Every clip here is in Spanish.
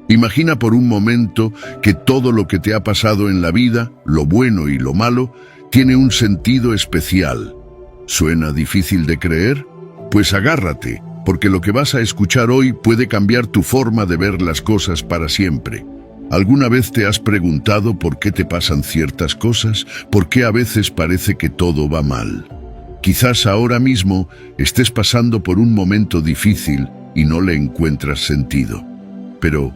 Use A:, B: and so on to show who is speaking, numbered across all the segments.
A: Imagina por un momento que todo lo que te ha pasado en la vida, lo bueno y lo malo, tiene un sentido especial. ¿Suena difícil de creer? Pues agárrate, porque lo que vas a escuchar hoy puede cambiar tu forma de ver las cosas para siempre. ¿Alguna vez te has preguntado por qué te pasan ciertas cosas? ¿Por qué a veces parece que todo va mal? Quizás ahora mismo estés pasando por un momento difícil y no le encuentras sentido. Pero,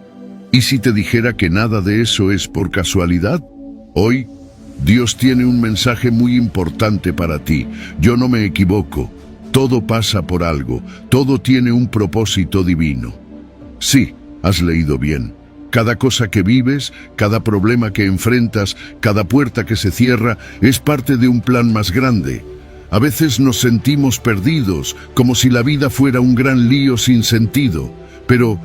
A: ¿y si te dijera que nada de eso es por casualidad? Hoy, Dios tiene un mensaje muy importante para ti. Yo no me equivoco. Todo pasa por algo. Todo tiene un propósito divino. Sí, has leído bien. Cada cosa que vives, cada problema que enfrentas, cada puerta que se cierra, es parte de un plan más grande. A veces nos sentimos perdidos, como si la vida fuera un gran lío sin sentido. Pero,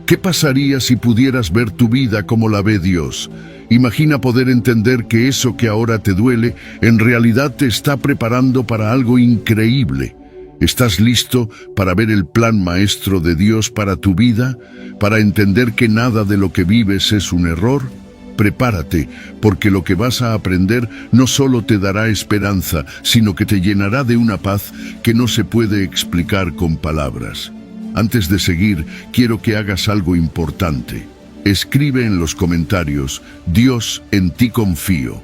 A: ¿qué pasaría si pudieras ver tu vida como la ve Dios? Imagina poder entender que eso que ahora te duele, en realidad te está preparando para algo increíble. ¿Estás listo para ver el plan maestro de Dios para tu vida? ¿Para entender que nada de lo que vives es un error? Prepárate, porque lo que vas a aprender no solo te dará esperanza, sino que te llenará de una paz que no se puede explicar con palabras. Antes de seguir, quiero que hagas algo importante. Escribe en los comentarios: Dios, en ti confío.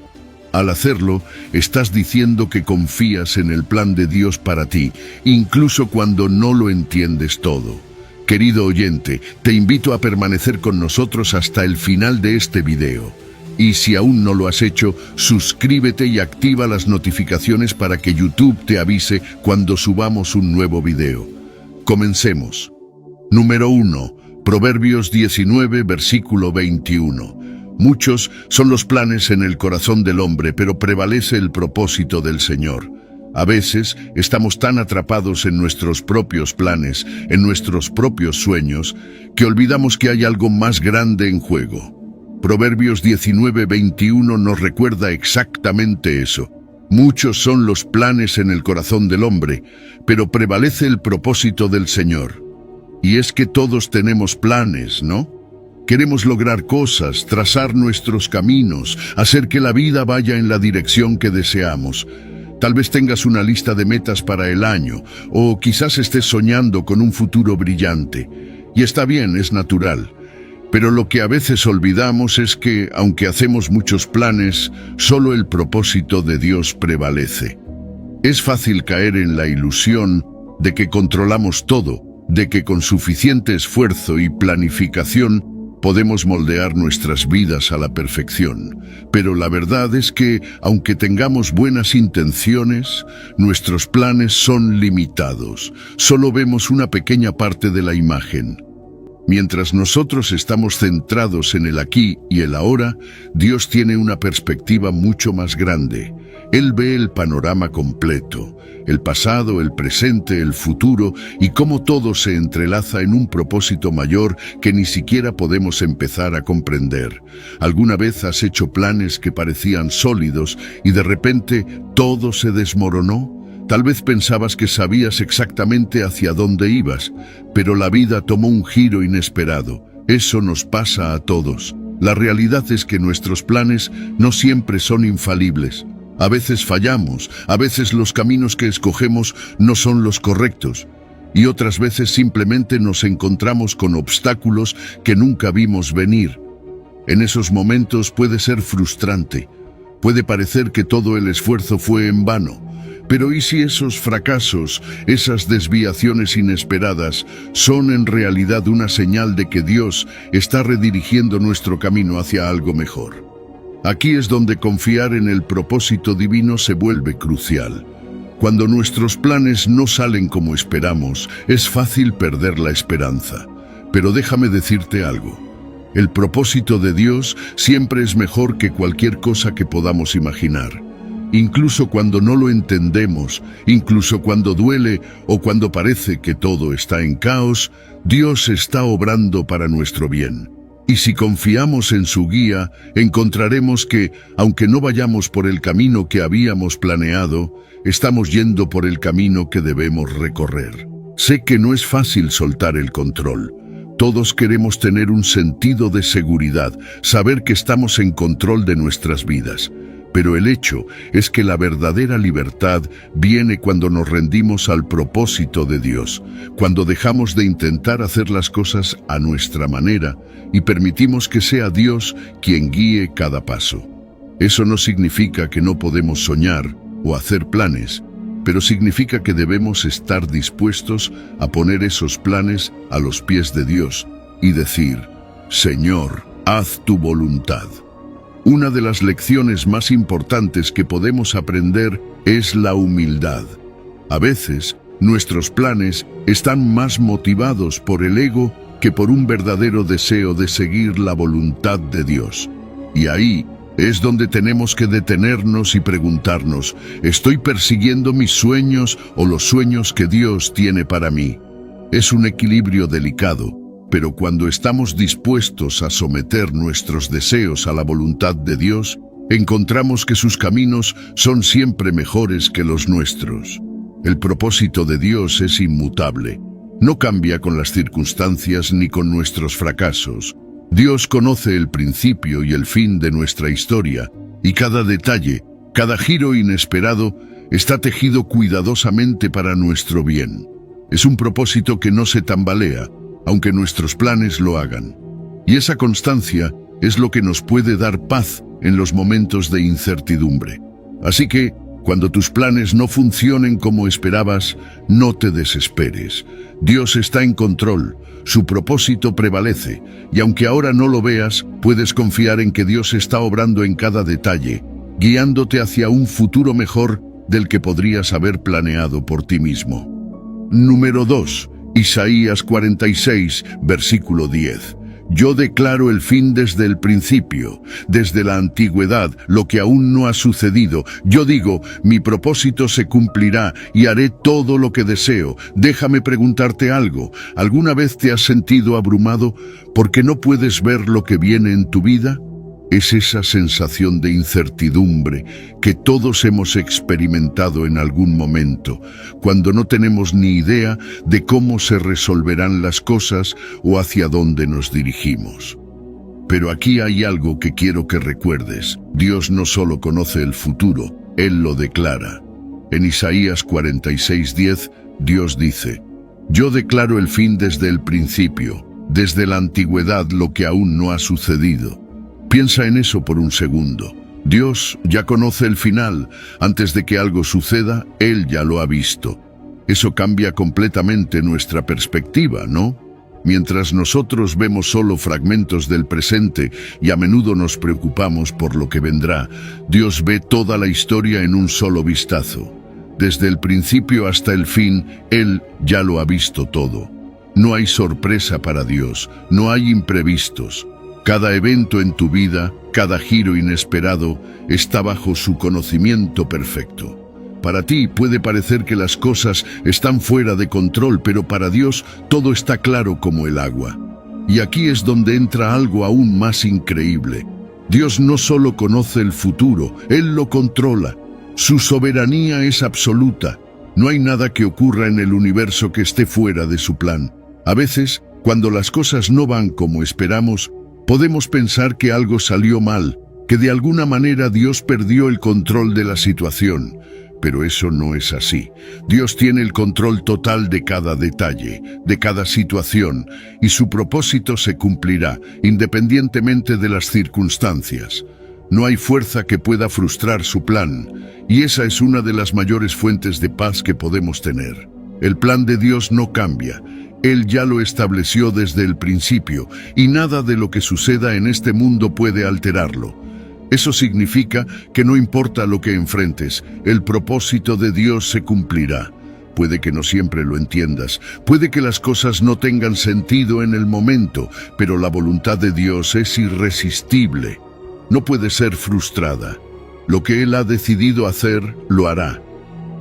A: Al hacerlo, estás diciendo que confías en el plan de Dios para ti, incluso cuando no lo entiendes todo. Querido oyente, te invito a permanecer con nosotros hasta el final de este video. Y si aún no lo has hecho, suscríbete y activa las notificaciones para que YouTube te avise cuando subamos un nuevo video. Comencemos. Número 1. Proverbios 19, versículo 21. Muchos son los planes en el corazón del hombre, pero prevalece el propósito del Señor. A veces estamos tan atrapados en nuestros propios planes, en nuestros propios sueños, que olvidamos que hay algo más grande en juego. Proverbios 19, 21 nos recuerda exactamente eso. Muchos son los planes en el corazón del hombre, pero prevalece el propósito del Señor. Y es que todos tenemos planes, ¿no? Queremos lograr cosas, trazar nuestros caminos, hacer que la vida vaya en la dirección que deseamos. Tal vez tengas una lista de metas para el año, o quizás estés soñando con un futuro brillante. Y está bien, es natural. Pero lo que a veces olvidamos es que, aunque hacemos muchos planes, solo el propósito de Dios prevalece. Es fácil caer en la ilusión de que controlamos todo, de que con suficiente esfuerzo y planificación podemos moldear nuestras vidas a la perfección. Pero la verdad es que, aunque tengamos buenas intenciones, nuestros planes son limitados. Solo vemos una pequeña parte de la imagen. Mientras nosotros estamos centrados en el aquí y el ahora, Dios tiene una perspectiva mucho más grande. Él ve el panorama completo, el pasado, el presente, el futuro, y cómo todo se entrelaza en un propósito mayor que ni siquiera podemos empezar a comprender. ¿Alguna vez has hecho planes que parecían sólidos y de repente todo se desmoronó? Tal vez pensabas que sabías exactamente hacia dónde ibas, pero la vida tomó un giro inesperado. Eso nos pasa a todos. La realidad es que nuestros planes no siempre son infalibles. A veces fallamos, a veces los caminos que escogemos no son los correctos, y otras veces simplemente nos encontramos con obstáculos que nunca vimos venir. En esos momentos puede ser frustrante, puede parecer que todo el esfuerzo fue en vano. Pero ¿y si esos fracasos, esas desviaciones inesperadas, son en realidad una señal de que Dios está redirigiendo nuestro camino hacia algo mejor? Aquí es donde confiar en el propósito divino se vuelve crucial. Cuando nuestros planes no salen como esperamos, es fácil perder la esperanza. Pero déjame decirte algo. El propósito de Dios siempre es mejor que cualquier cosa que podamos imaginar. Incluso cuando no lo entendemos, incluso cuando duele o cuando parece que todo está en caos, Dios está obrando para nuestro bien. Y si confiamos en su guía, encontraremos que, aunque no vayamos por el camino que habíamos planeado, estamos yendo por el camino que debemos recorrer. Sé que no es fácil soltar el control. Todos queremos tener un sentido de seguridad, saber que estamos en control de nuestras vidas. Pero el hecho es que la verdadera libertad viene cuando nos rendimos al propósito de Dios, cuando dejamos de intentar hacer las cosas a nuestra manera y permitimos que sea Dios quien guíe cada paso. Eso no significa que no podemos soñar o hacer planes, pero significa que debemos estar dispuestos a poner esos planes a los pies de Dios y decir: Señor, haz tu voluntad. Una de las lecciones más importantes que podemos aprender es la humildad. A veces, nuestros planes están más motivados por el ego que por un verdadero deseo de seguir la voluntad de Dios. Y ahí es donde tenemos que detenernos y preguntarnos: ¿estoy persiguiendo mis sueños o los sueños que Dios tiene para mí? Es un equilibrio delicado, pero cuando estamos dispuestos a someter nuestros deseos a la voluntad de Dios, encontramos que sus caminos son siempre mejores que los nuestros. El propósito de Dios es inmutable. No cambia con las circunstancias ni con nuestros fracasos. Dios conoce el principio y el fin de nuestra historia, y cada detalle, cada giro inesperado, está tejido cuidadosamente para nuestro bien. Es un propósito que no se tambalea, aunque nuestros planes lo hagan. Y esa constancia es lo que nos puede dar paz en los momentos de incertidumbre. Así que, cuando tus planes no funcionen como esperabas, no te desesperes. Dios está en control, su propósito prevalece, y aunque ahora no lo veas, puedes confiar en que Dios está obrando en cada detalle, guiándote hacia un futuro mejor del que podrías haber planeado por ti mismo. Número 2. Isaías 46, versículo 10. Yo declaro el fin desde el principio, desde la antigüedad, lo que aún no ha sucedido. Yo digo, mi propósito se cumplirá y haré todo lo que deseo. Déjame preguntarte algo. ¿Alguna vez te has sentido abrumado porque no puedes ver lo que viene en tu vida? Es esa sensación de incertidumbre que todos hemos experimentado en algún momento, cuando no tenemos ni idea de cómo se resolverán las cosas o hacia dónde nos dirigimos. Pero aquí hay algo que quiero que recuerdes. Dios no solo conoce el futuro, Él lo declara. En Isaías 46:10, Dios dice: Yo declaro el fin desde el principio, desde la antigüedad lo que aún no ha sucedido. Piensa en eso por un segundo. Dios ya conoce el final. Antes de que algo suceda, Él ya lo ha visto. Eso cambia completamente nuestra perspectiva, ¿no? Mientras nosotros vemos solo fragmentos del presente y a menudo nos preocupamos por lo que vendrá, Dios ve toda la historia en un solo vistazo. Desde el principio hasta el fin, Él ya lo ha visto todo. No hay sorpresa para Dios, no hay imprevistos. Cada evento en tu vida, cada giro inesperado, está bajo su conocimiento perfecto. Para ti puede parecer que las cosas están fuera de control, pero para Dios todo está claro como el agua. Y aquí es donde entra algo aún más increíble. Dios no solo conoce el futuro, Él lo controla. Su soberanía es absoluta. No hay nada que ocurra en el universo que esté fuera de su plan. A veces, cuando las cosas no van como esperamos, podemos pensar que algo salió mal, que de alguna manera Dios perdió el control de la situación. Pero eso no es así. Dios tiene el control total de cada detalle, de cada situación, y su propósito se cumplirá, independientemente de las circunstancias. No hay fuerza que pueda frustrar su plan, y esa es una de las mayores fuentes de paz que podemos tener. El plan de Dios no cambia. Él ya lo estableció desde el principio, y nada de lo que suceda en este mundo puede alterarlo. Eso significa que no importa lo que enfrentes, el propósito de Dios se cumplirá. Puede que no siempre lo entiendas, puede que las cosas no tengan sentido en el momento, pero la voluntad de Dios es irresistible. No puede ser frustrada. Lo que Él ha decidido hacer, lo hará.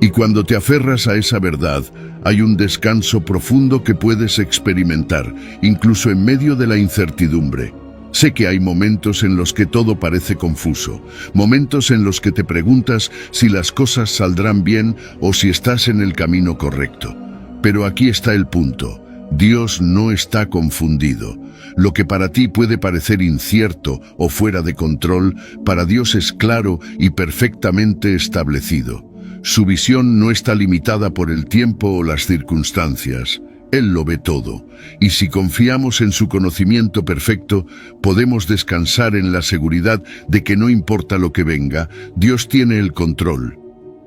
A: Y cuando te aferras a esa verdad, hay un descanso profundo que puedes experimentar, incluso en medio de la incertidumbre. Sé que hay momentos en los que todo parece confuso, momentos en los que te preguntas si las cosas saldrán bien o si estás en el camino correcto. Pero aquí está el punto. Dios no está confundido. Lo que para ti puede parecer incierto o fuera de control, para Dios es claro y perfectamente establecido. Su visión no está limitada por el tiempo o las circunstancias. Él lo ve todo, y si confiamos en su conocimiento perfecto, podemos descansar en la seguridad de que no importa lo que venga, Dios tiene el control.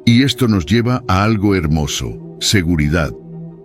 A: Y esto nos lleva a algo hermoso: seguridad.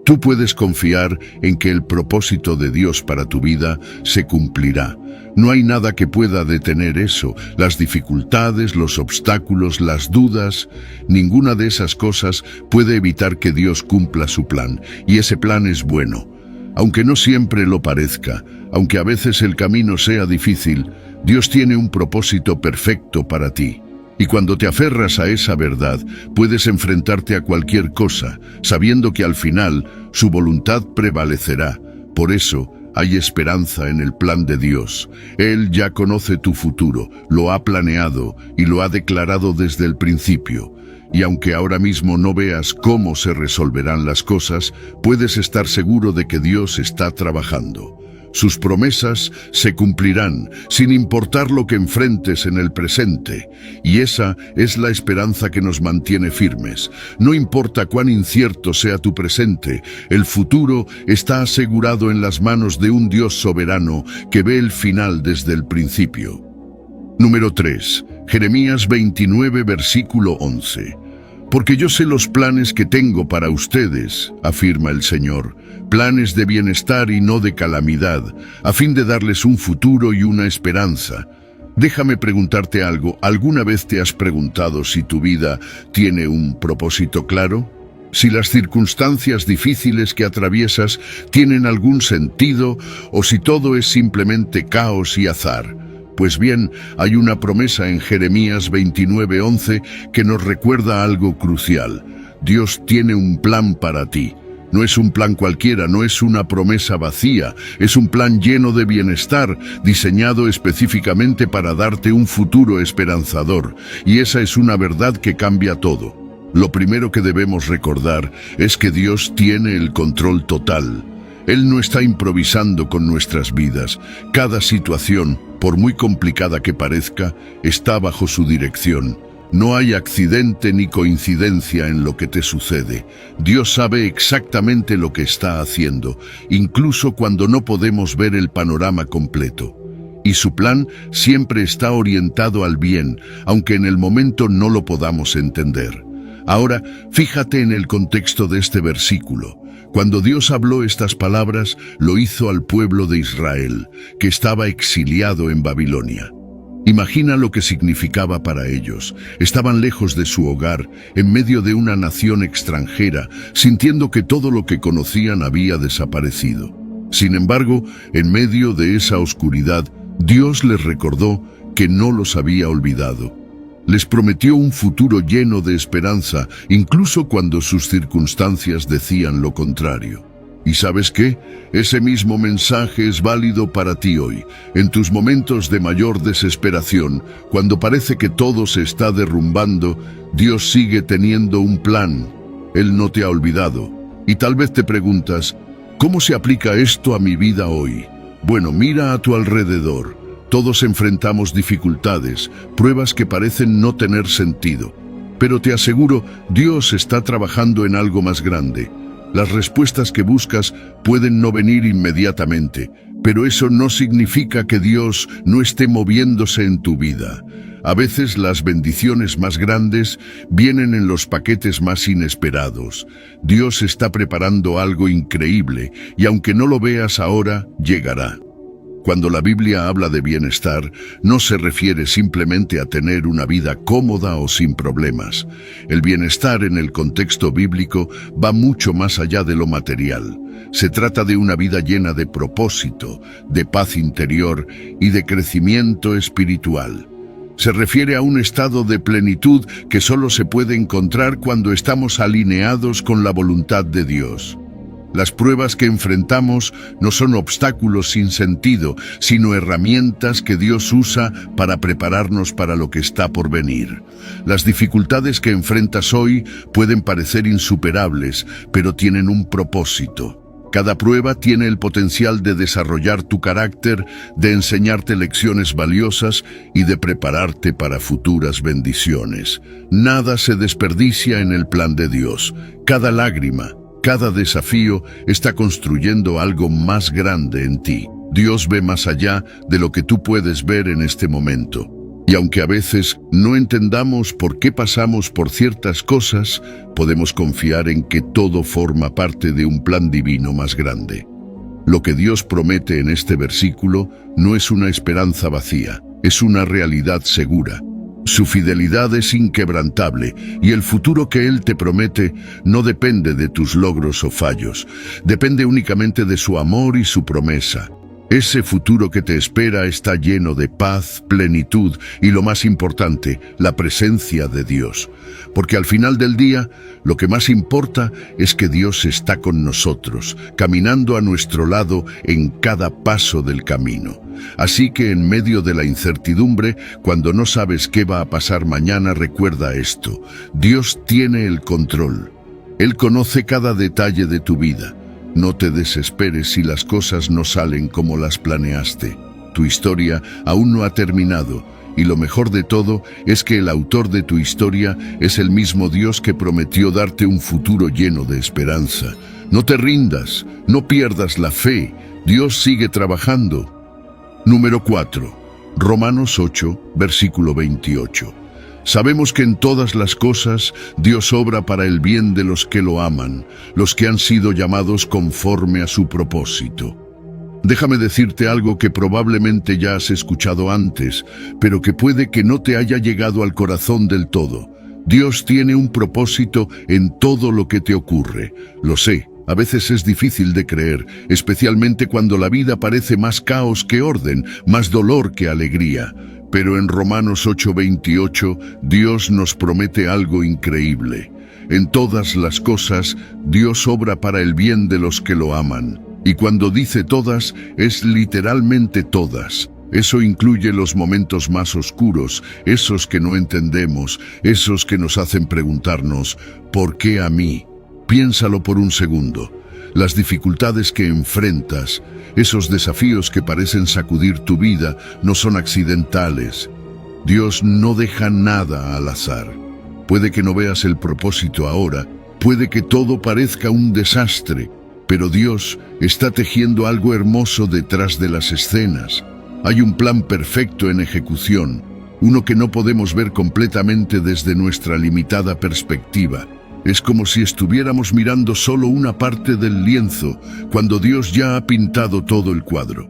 A: Tú puedes confiar en que el propósito de Dios para tu vida se cumplirá. No hay nada que pueda detener eso, las dificultades, los obstáculos, las dudas. Ninguna de esas cosas puede evitar que Dios cumpla su plan, y ese plan es bueno. Aunque no siempre lo parezca, aunque a veces el camino sea difícil, Dios tiene un propósito perfecto para ti. Y cuando te aferras a esa verdad, puedes enfrentarte a cualquier cosa, sabiendo que al final su voluntad prevalecerá. Por eso, hay esperanza en el plan de Dios. Él ya conoce tu futuro, lo ha planeado y lo ha declarado desde el principio. Y aunque ahora mismo no veas cómo se resolverán las cosas, puedes estar seguro de que Dios está trabajando. Sus promesas se cumplirán, sin importar lo que enfrentes en el presente. Y esa es la esperanza que nos mantiene firmes. No importa cuán incierto sea tu presente, el futuro está asegurado en las manos de un Dios soberano que ve el final desde el principio. Número 3. Jeremías 29, versículo 11. Porque yo sé los planes que tengo para ustedes, afirma el Señor, planes de bienestar y no de calamidad, a fin de darles un futuro y una esperanza. Déjame preguntarte algo. ¿Alguna vez te has preguntado si tu vida tiene un propósito claro? Si las circunstancias difíciles que atraviesas tienen algún sentido o si todo es simplemente caos y azar. Pues bien, hay una promesa en Jeremías 29:11 que nos recuerda algo crucial. Dios tiene un plan para ti. No es un plan cualquiera, no es una promesa vacía, es un plan lleno de bienestar, diseñado específicamente para darte un futuro esperanzador. Y esa es una verdad que cambia todo. Lo primero que debemos recordar es que Dios tiene el control total. Él no está improvisando con nuestras vidas. Cada situación, por muy complicada que parezca, está bajo su dirección. No hay accidente ni coincidencia en lo que te sucede. Dios sabe exactamente lo que está haciendo, incluso cuando no podemos ver el panorama completo. Y su plan siempre está orientado al bien, aunque en el momento no lo podamos entender. Ahora, fíjate en el contexto de este versículo. Cuando Dios habló estas palabras, lo hizo al pueblo de Israel, que estaba exiliado en Babilonia. Imagina lo que significaba para ellos. Estaban lejos de su hogar, en medio de una nación extranjera, sintiendo que todo lo que conocían había desaparecido. Sin embargo, en medio de esa oscuridad, Dios les recordó que no los había olvidado. Les prometió un futuro lleno de esperanza, incluso cuando sus circunstancias decían lo contrario. ¿Y sabes qué? Ese mismo mensaje es válido para ti hoy, en tus momentos de mayor desesperación, cuando parece que todo se está derrumbando. Dios sigue teniendo un plan. Él no te ha olvidado. Y tal vez te preguntas, ¿cómo se aplica esto a mi vida hoy? Bueno, mira a tu alrededor. Todos enfrentamos dificultades, pruebas que parecen no tener sentido. Pero te aseguro, Dios está trabajando en algo más grande. Las respuestas que buscas pueden no venir inmediatamente, pero eso no significa que Dios no esté moviéndose en tu vida. A veces las bendiciones más grandes vienen en los paquetes más inesperados. Dios está preparando algo increíble y aunque no lo veas ahora, llegará. Cuando la Biblia habla de bienestar, no se refiere simplemente a tener una vida cómoda o sin problemas. El bienestar en el contexto bíblico va mucho más allá de lo material. Se trata de una vida llena de propósito, de paz interior y de crecimiento espiritual. Se refiere a un estado de plenitud que solo se puede encontrar cuando estamos alineados con la voluntad de Dios. Las pruebas que enfrentamos no son obstáculos sin sentido, sino herramientas que Dios usa para prepararnos para lo que está por venir. Las dificultades que enfrentas hoy pueden parecer insuperables, pero tienen un propósito. Cada prueba tiene el potencial de desarrollar tu carácter, de enseñarte lecciones valiosas y de prepararte para futuras bendiciones. Nada se desperdicia en el plan de Dios. Cada lágrima, cada desafío está construyendo algo más grande en ti. Dios ve más allá de lo que tú puedes ver en este momento. Y aunque a veces no entendamos por qué pasamos por ciertas cosas, podemos confiar en que todo forma parte de un plan divino más grande. Lo que Dios promete en este versículo no es una esperanza vacía, es una realidad segura. Su fidelidad es inquebrantable y el futuro que Él te promete no depende de tus logros o fallos, depende únicamente de su amor y su promesa. Ese futuro que te espera está lleno de paz, plenitud y, lo más importante, la presencia de Dios. Porque al final del día, lo que más importa es que Dios está con nosotros, caminando a nuestro lado en cada paso del camino. Así que en medio de la incertidumbre, cuando no sabes qué va a pasar mañana, recuerda esto: Dios tiene el control. Él conoce cada detalle de tu vida. No te desesperes si las cosas no salen como las planeaste. Tu historia aún no ha terminado, y lo mejor de todo es que el autor de tu historia es el mismo Dios que prometió darte un futuro lleno de esperanza. No te rindas, no pierdas la fe. Dios sigue trabajando. Número 4. Romanos 8, versículo 28. Sabemos que en todas las cosas Dios obra para el bien de los que lo aman, los que han sido llamados conforme a su propósito. Déjame decirte algo que probablemente ya has escuchado antes, pero que puede que no te haya llegado al corazón del todo. Dios tiene un propósito en todo lo que te ocurre. Lo sé, a veces es difícil de creer, especialmente cuando la vida parece más caos que orden, más dolor que alegría. Pero en Romanos 8:28, Dios nos promete algo increíble. En todas las cosas, Dios obra para el bien de los que lo aman. Y cuando dice todas, es literalmente todas. Eso incluye los momentos más oscuros, esos que no entendemos, esos que nos hacen preguntarnos, ¿por qué a mí? Piénsalo por un segundo. Las dificultades que enfrentas, esos desafíos que parecen sacudir tu vida, no son accidentales. Dios no deja nada al azar. Puede que no veas el propósito ahora, puede que todo parezca un desastre, pero Dios está tejiendo algo hermoso detrás de las escenas. Hay un plan perfecto en ejecución, uno que no podemos ver completamente desde nuestra limitada perspectiva. Es como si estuviéramos mirando solo una parte del lienzo, cuando Dios ya ha pintado todo el cuadro.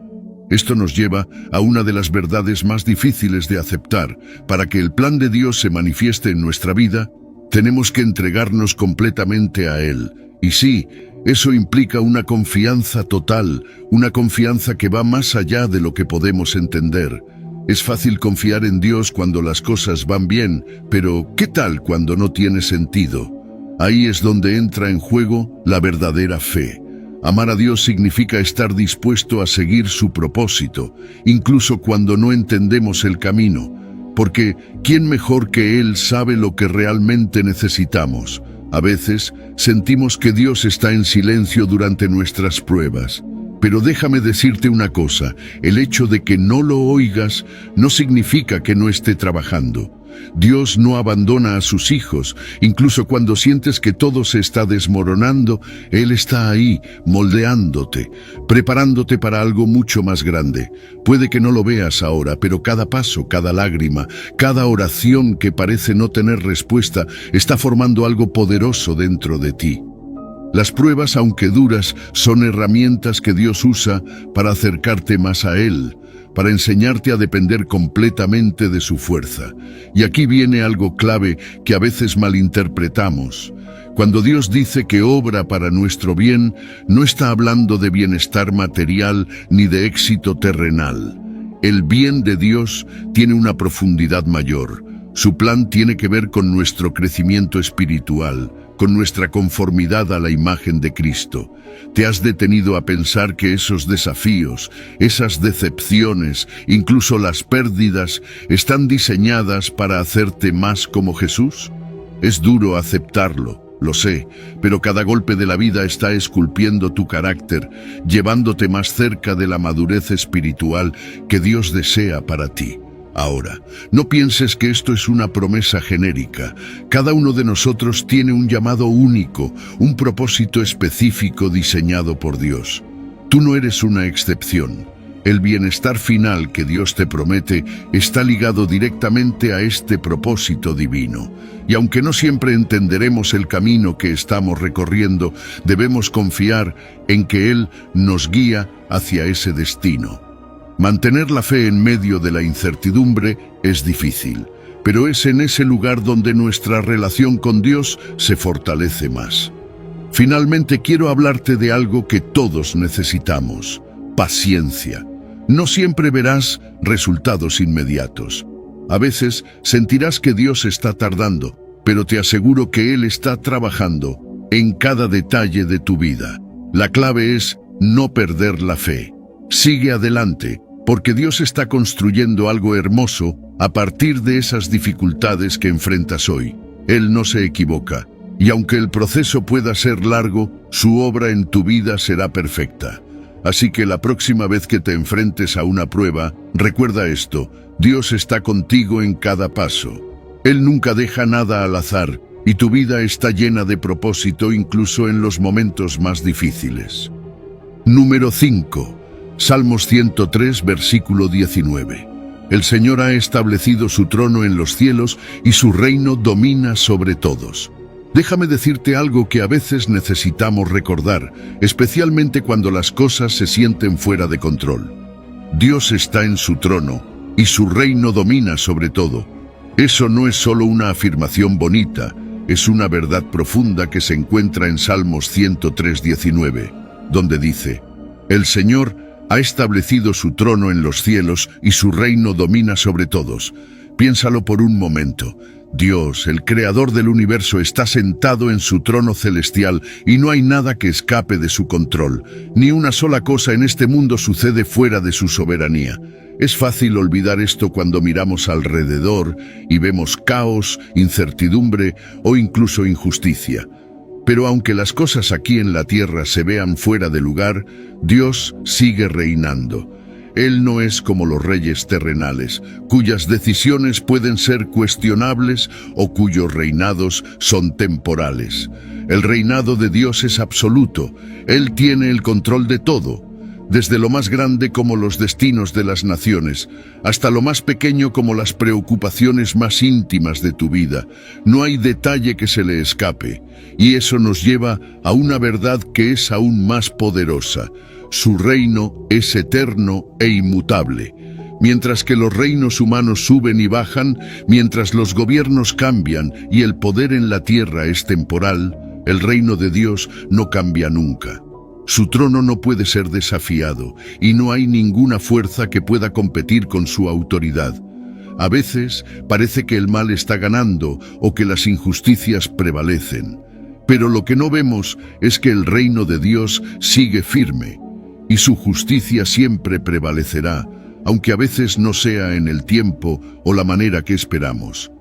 A: Esto nos lleva a una de las verdades más difíciles de aceptar. Para que el plan de Dios se manifieste en nuestra vida, tenemos que entregarnos completamente a Él. Y sí, eso implica una confianza total, una confianza que va más allá de lo que podemos entender. Es fácil confiar en Dios cuando las cosas van bien, pero ¿qué tal cuando no tiene sentido? Ahí es donde entra en juego la verdadera fe. Amar a Dios significa estar dispuesto a seguir su propósito, incluso cuando no entendemos el camino, porque ¿quién mejor que Él sabe lo que realmente necesitamos? A veces sentimos que Dios está en silencio durante nuestras pruebas. Pero déjame decirte una cosa, el hecho de que no lo oigas no significa que no esté trabajando. Dios no abandona a sus hijos, incluso cuando sientes que todo se está desmoronando, Él está ahí, moldeándote, preparándote para algo mucho más grande. Puede que no lo veas ahora, pero cada paso, cada lágrima, cada oración que parece no tener respuesta, está formando algo poderoso dentro de ti. Las pruebas, aunque duras, son herramientas que Dios usa para acercarte más a Él, para enseñarte a depender completamente de su fuerza. Y aquí viene algo clave que a veces malinterpretamos. Cuando Dios dice que obra para nuestro bien, no está hablando de bienestar material ni de éxito terrenal. El bien de Dios tiene una profundidad mayor. Su plan tiene que ver con nuestro crecimiento espiritual, con nuestra conformidad a la imagen de Cristo. ¿Te has detenido a pensar que esos desafíos, esas decepciones, incluso las pérdidas, están diseñadas para hacerte más como Jesús? Es duro aceptarlo, lo sé, pero cada golpe de la vida está esculpiendo tu carácter, llevándote más cerca de la madurez espiritual que Dios desea para ti. Ahora, no pienses que esto es una promesa genérica. Cada uno de nosotros tiene un llamado único, un propósito específico diseñado por Dios. Tú no eres una excepción. El bienestar final que Dios te promete está ligado directamente a este propósito divino. Y aunque no siempre entenderemos el camino que estamos recorriendo, debemos confiar en que Él nos guía hacia ese destino. Mantener la fe en medio de la incertidumbre es difícil, pero es en ese lugar donde nuestra relación con Dios se fortalece más. Finalmente quiero hablarte de algo que todos necesitamos: paciencia. No siempre verás resultados inmediatos. A veces sentirás que Dios está tardando, pero te aseguro que Él está trabajando en cada detalle de tu vida. La clave es no perder la fe. Sigue adelante, porque Dios está construyendo algo hermoso a partir de esas dificultades que enfrentas hoy. Él no se equivoca, y aunque el proceso pueda ser largo, su obra en tu vida será perfecta. Así que la próxima vez que te enfrentes a una prueba, recuerda esto: Dios está contigo en cada paso. Él nunca deja nada al azar, y tu vida está llena de propósito incluso en los momentos más difíciles. Número 5. Salmos 103, versículo 19. El Señor ha establecido su trono en los cielos y su reino domina sobre todos. Déjame decirte algo que a veces necesitamos recordar, especialmente cuando las cosas se sienten fuera de control. Dios está en su trono y su reino domina sobre todo. Eso no es solo una afirmación bonita, es una verdad profunda que se encuentra en Salmos 103, 19, donde dice: El Señor ha establecido su trono en los cielos y su reino domina sobre todos. Piénsalo por un momento. Dios, el creador del universo, está sentado en su trono celestial y no hay nada que escape de su control. Ni una sola cosa en este mundo sucede fuera de su soberanía. Es fácil olvidar esto cuando miramos alrededor y vemos caos, incertidumbre o incluso injusticia. Pero aunque las cosas aquí en la tierra se vean fuera de lugar, Dios sigue reinando. Él no es como los reyes terrenales, cuyas decisiones pueden ser cuestionables o cuyos reinados son temporales. El reinado de Dios es absoluto. Él tiene el control de todo, desde lo más grande como los destinos de las naciones, hasta lo más pequeño como las preocupaciones más íntimas de tu vida. No hay detalle que se le escape, y eso nos lleva a una verdad que es aún más poderosa. Su reino es eterno e inmutable. Mientras que los reinos humanos suben y bajan, mientras los gobiernos cambian y el poder en la tierra es temporal, el reino de Dios no cambia nunca. Su trono no puede ser desafiado y no hay ninguna fuerza que pueda competir con su autoridad. A veces parece que el mal está ganando o que las injusticias prevalecen. Pero lo que no vemos es que el reino de Dios sigue firme y su justicia siempre prevalecerá, aunque a veces no sea en el tiempo o la manera que esperamos.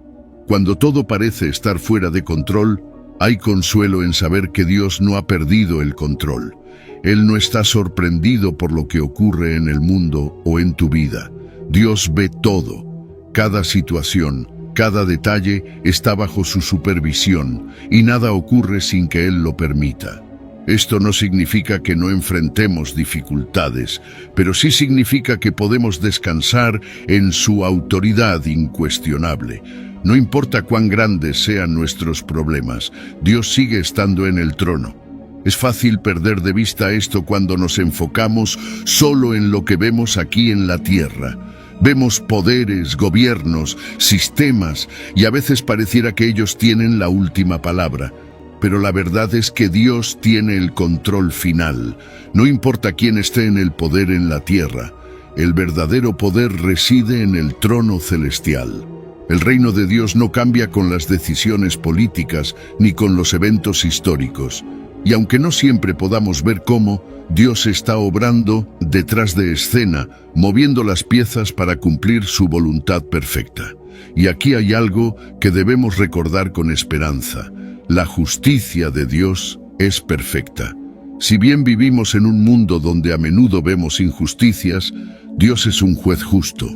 A: Cuando todo parece estar fuera de control, hay consuelo en saber que Dios no ha perdido el control. Él no está sorprendido por lo que ocurre en el mundo o en tu vida. Dios ve todo. Cada situación, cada detalle está bajo su supervisión y nada ocurre sin que Él lo permita. Esto no significa que no enfrentemos dificultades, pero sí significa que podemos descansar en su autoridad incuestionable. No importa cuán grandes sean nuestros problemas, Dios sigue estando en el trono. Es fácil perder de vista esto cuando nos enfocamos solo en lo que vemos aquí en la tierra. Vemos poderes, gobiernos, sistemas, y a veces pareciera que ellos tienen la última palabra. Pero la verdad es que Dios tiene el control final. No importa quién esté en el poder en la tierra, el verdadero poder reside en el trono celestial. El reino de Dios no cambia con las decisiones políticas ni con los eventos históricos. Y aunque no siempre podamos ver cómo, Dios está obrando detrás de escena, moviendo las piezas para cumplir su voluntad perfecta. Y aquí hay algo que debemos recordar con esperanza. la justicia de Dios es perfecta. Si bien vivimos en un mundo donde a menudo vemos injusticias, Dios es un juez justo.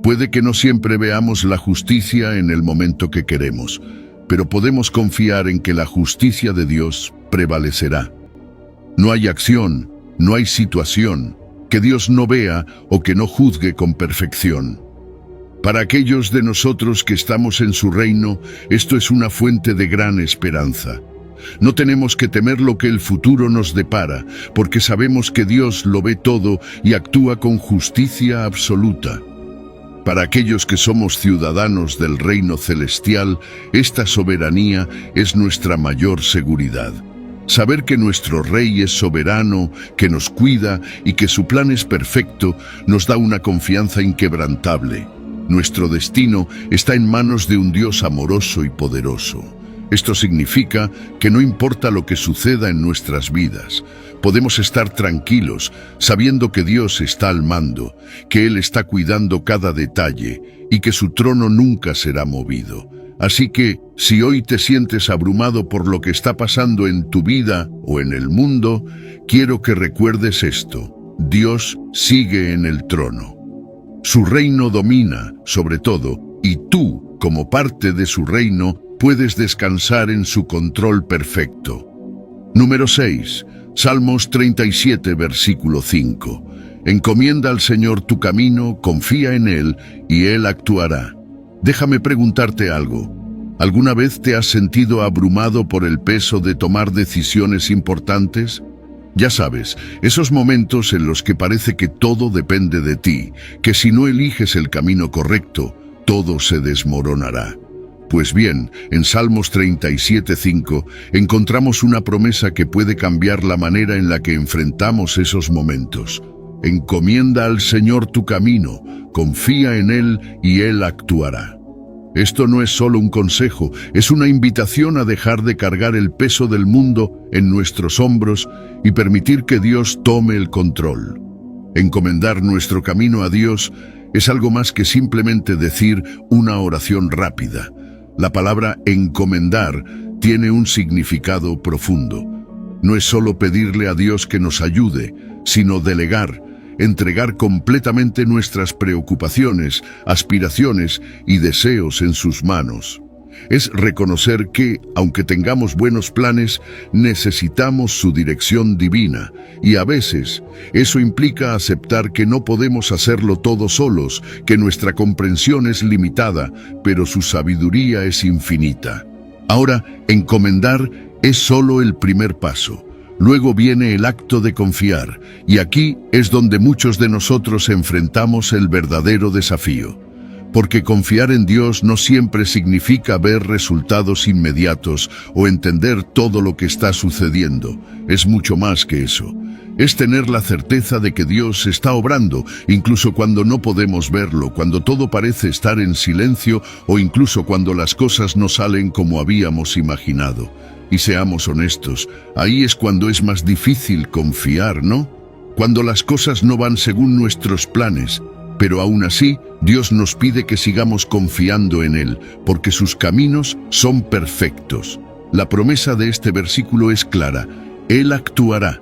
A: Puede que no siempre veamos la justicia en el momento que queremos, pero podemos confiar en que la justicia de Dios prevalecerá. No hay acción, no hay situación que Dios no vea o que no juzgue con perfección. Para aquellos de nosotros que estamos en su reino, esto es una fuente de gran esperanza. No tenemos que temer lo que el futuro nos depara, porque sabemos que Dios lo ve todo y actúa con justicia absoluta. Para aquellos que somos ciudadanos del reino celestial, esta soberanía es nuestra mayor seguridad. Saber que nuestro Rey es soberano, que nos cuida y que su plan es perfecto, nos da una confianza inquebrantable. Nuestro destino está en manos de un Dios amoroso y poderoso. Esto significa que no importa lo que suceda en nuestras vidas, podemos estar tranquilos sabiendo que Dios está al mando, que Él está cuidando cada detalle y que su trono nunca será movido. Así que, si hoy te sientes abrumado por lo que está pasando en tu vida o en el mundo, quiero que recuerdes esto: Dios sigue en el trono. Su reino domina, sobre todo, y tú, como parte de su reino, puedes descansar en su control perfecto. Número 6. Salmos 37, versículo 5. Encomienda al Señor tu camino, confía en Él, y Él actuará. Déjame preguntarte algo. ¿Alguna vez te has sentido abrumado por el peso de tomar decisiones importantes? Ya sabes, esos momentos en los que parece que todo depende de ti, que si no eliges el camino correcto, todo se desmoronará. Pues bien, en Salmos 37:5 encontramos una promesa que puede cambiar la manera en la que enfrentamos esos momentos. Encomienda al Señor tu camino, confía en Él y Él actuará. Esto no es solo un consejo, es una invitación a dejar de cargar el peso del mundo en nuestros hombros y permitir que Dios tome el control. Encomendar nuestro camino a Dios es algo más que simplemente decir una oración rápida. La palabra encomendar tiene un significado profundo. No es solo pedirle a Dios que nos ayude, sino delegar, entregar completamente nuestras preocupaciones, aspiraciones y deseos en sus manos. Es reconocer que, aunque tengamos buenos planes, necesitamos su dirección divina, y a veces eso implica aceptar que no podemos hacerlo todo solos, que nuestra comprensión es limitada, pero su sabiduría es infinita. Ahora, encomendar es solo el primer paso. Luego viene el acto de confiar, y aquí es donde muchos de nosotros enfrentamos el verdadero desafío. Porque confiar en Dios no siempre significa ver resultados inmediatos o entender todo lo que está sucediendo. Es mucho más que eso. Es tener la certeza de que Dios está obrando, incluso cuando no podemos verlo, cuando todo parece estar en silencio o incluso cuando las cosas no salen como habíamos imaginado. Y seamos honestos, ahí es cuando es más difícil confiar, ¿no? Cuando las cosas no van según nuestros planes. Pero aún así, Dios nos pide que sigamos confiando en Él, porque sus caminos son perfectos. La promesa de este versículo es clara: Él actuará.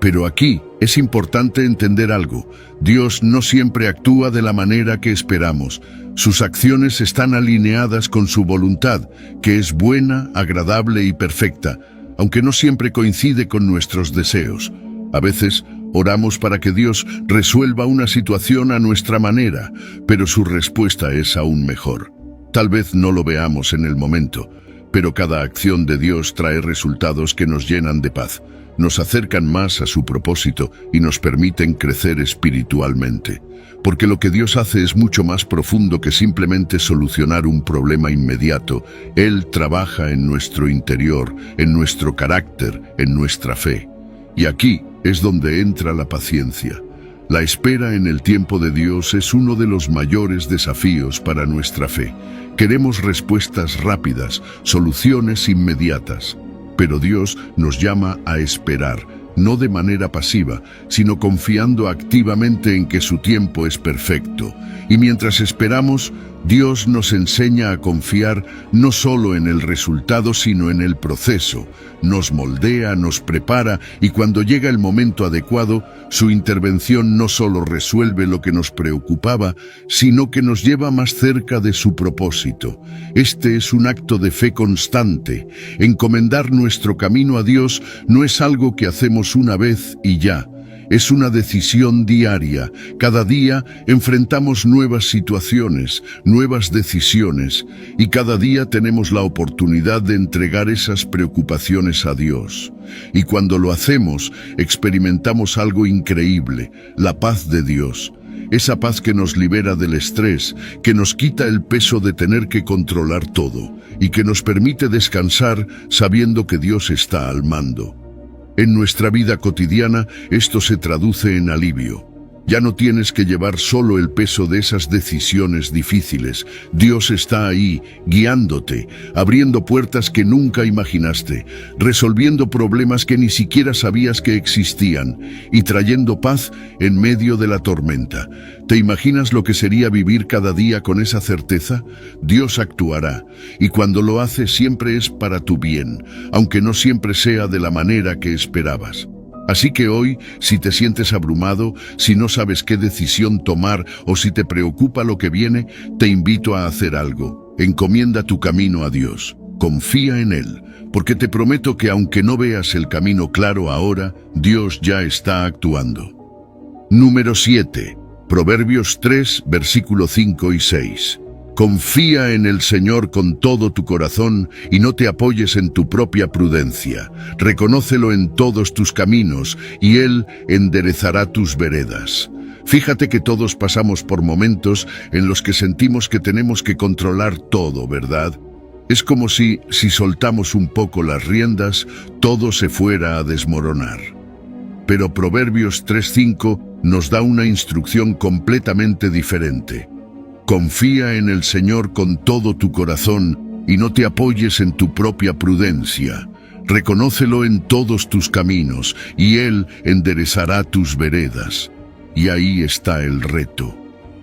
A: Pero aquí es importante entender algo: Dios no siempre actúa de la manera que esperamos. Sus acciones están alineadas con su voluntad, que es buena, agradable y perfecta, aunque no siempre coincide con nuestros deseos. A veces oramos para que Dios resuelva una situación a nuestra manera, pero su respuesta es aún mejor. Tal vez no lo veamos en el momento, pero cada acción de Dios trae resultados que nos llenan de paz, nos acercan más a su propósito y nos permiten crecer espiritualmente. Porque lo que Dios hace es mucho más profundo que simplemente solucionar un problema inmediato. Él trabaja en nuestro interior, en nuestro carácter, en nuestra fe. Y aquí es donde entra la paciencia. La espera en el tiempo de Dios es uno de los mayores desafíos para nuestra fe. Queremos respuestas rápidas, soluciones inmediatas. Pero Dios nos llama a esperar, no de manera pasiva, sino confiando activamente en que su tiempo es perfecto. Y mientras esperamos, Dios nos enseña a confiar no solo en el resultado, sino en el proceso. Nos moldea, nos prepara y cuando llega el momento adecuado, su intervención no solo resuelve lo que nos preocupaba, sino que nos lleva más cerca de su propósito. Este es un acto de fe constante. Encomendar nuestro camino a Dios no es algo que hacemos una vez y ya. Es una decisión diaria. Cada día enfrentamos nuevas situaciones, nuevas decisiones, y cada día tenemos la oportunidad de entregar esas preocupaciones a Dios. Y cuando lo hacemos, experimentamos algo increíble, la paz de Dios. Esa paz que nos libera del estrés, que nos quita el peso de tener que controlar todo, y que nos permite descansar sabiendo que Dios está al mando. En nuestra vida cotidiana, esto se traduce en alivio. Ya no tienes que llevar solo el peso de esas decisiones difíciles. Dios está ahí, guiándote, abriendo puertas que nunca imaginaste, resolviendo problemas que ni siquiera sabías que existían y trayendo paz en medio de la tormenta. ¿Te imaginas lo que sería vivir cada día con esa certeza? Dios actuará, y cuando lo hace siempre es para tu bien, aunque no siempre sea de la manera que esperabas. Así que hoy, si te sientes abrumado, si no sabes qué decisión tomar o si te preocupa lo que viene, te invito a hacer algo. Encomienda tu camino a Dios. Confía en Él, porque te prometo que aunque no veas el camino claro ahora, Dios ya está actuando. Número 7. Proverbios 3, versículo 5 y 6. Confía en el Señor con todo tu corazón y no te apoyes en tu propia prudencia. Reconócelo en todos tus caminos y Él enderezará tus veredas. Fíjate que todos pasamos por momentos en los que sentimos que tenemos que controlar todo, ¿verdad? Es como si soltamos un poco las riendas, todo se fuera a desmoronar. Pero Proverbios 3:5 nos da una instrucción completamente diferente. Confía en el Señor con todo tu corazón y no te apoyes en tu propia prudencia. Reconócelo en todos tus caminos y Él enderezará tus veredas. Y ahí está el reto.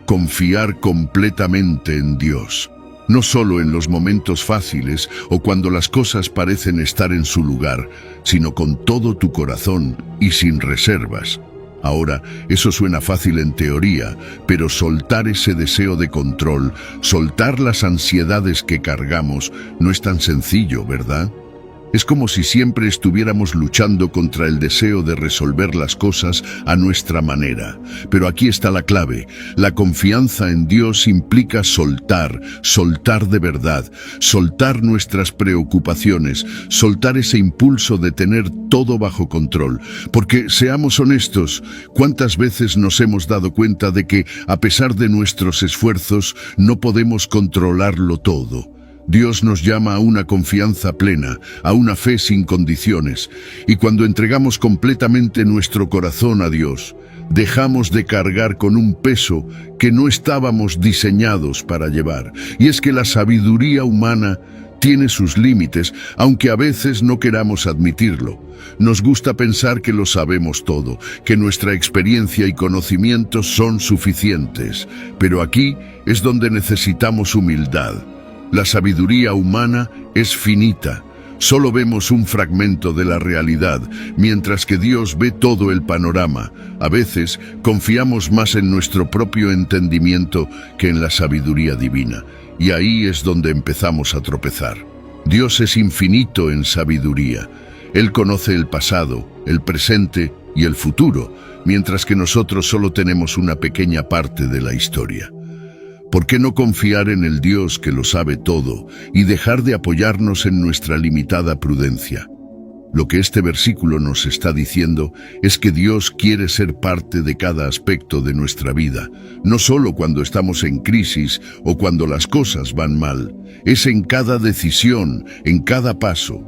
A: Confiar completamente en Dios. No solo en los momentos fáciles o cuando las cosas parecen estar en su lugar, sino con todo tu corazón y sin reservas. Ahora, eso suena fácil en teoría, pero soltar ese deseo de control, soltar las ansiedades que cargamos, no es tan sencillo, ¿verdad? Es como si siempre estuviéramos luchando contra el deseo de resolver las cosas a nuestra manera. Pero aquí está la clave. La confianza en Dios implica soltar de verdad, soltar nuestras preocupaciones, soltar ese impulso de tener todo bajo control. Porque, seamos honestos, ¿cuántas veces nos hemos dado cuenta de que, a pesar de nuestros esfuerzos, no podemos controlarlo todo? Dios nos llama a una confianza plena, a una fe sin condiciones, y cuando entregamos completamente nuestro corazón a Dios, dejamos de cargar con un peso que no estábamos diseñados para llevar. Y es que la sabiduría humana tiene sus límites, aunque a veces no queramos admitirlo. Nos gusta pensar que lo sabemos todo, que nuestra experiencia y conocimientos son suficientes, pero aquí es donde necesitamos humildad. La sabiduría humana es finita. Solo vemos un fragmento de la realidad, mientras que Dios ve todo el panorama. A veces confiamos más en nuestro propio entendimiento que en la sabiduría divina. Y ahí es donde empezamos a tropezar. Dios es infinito en sabiduría. Él conoce el pasado, el presente y el futuro, mientras que nosotros solo tenemos una pequeña parte de la historia. ¿Por qué no confiar en el Dios que lo sabe todo y dejar de apoyarnos en nuestra limitada prudencia? Lo que este versículo nos está diciendo es que Dios quiere ser parte de cada aspecto de nuestra vida, no solo cuando estamos en crisis o cuando las cosas van mal, es en cada decisión, en cada paso.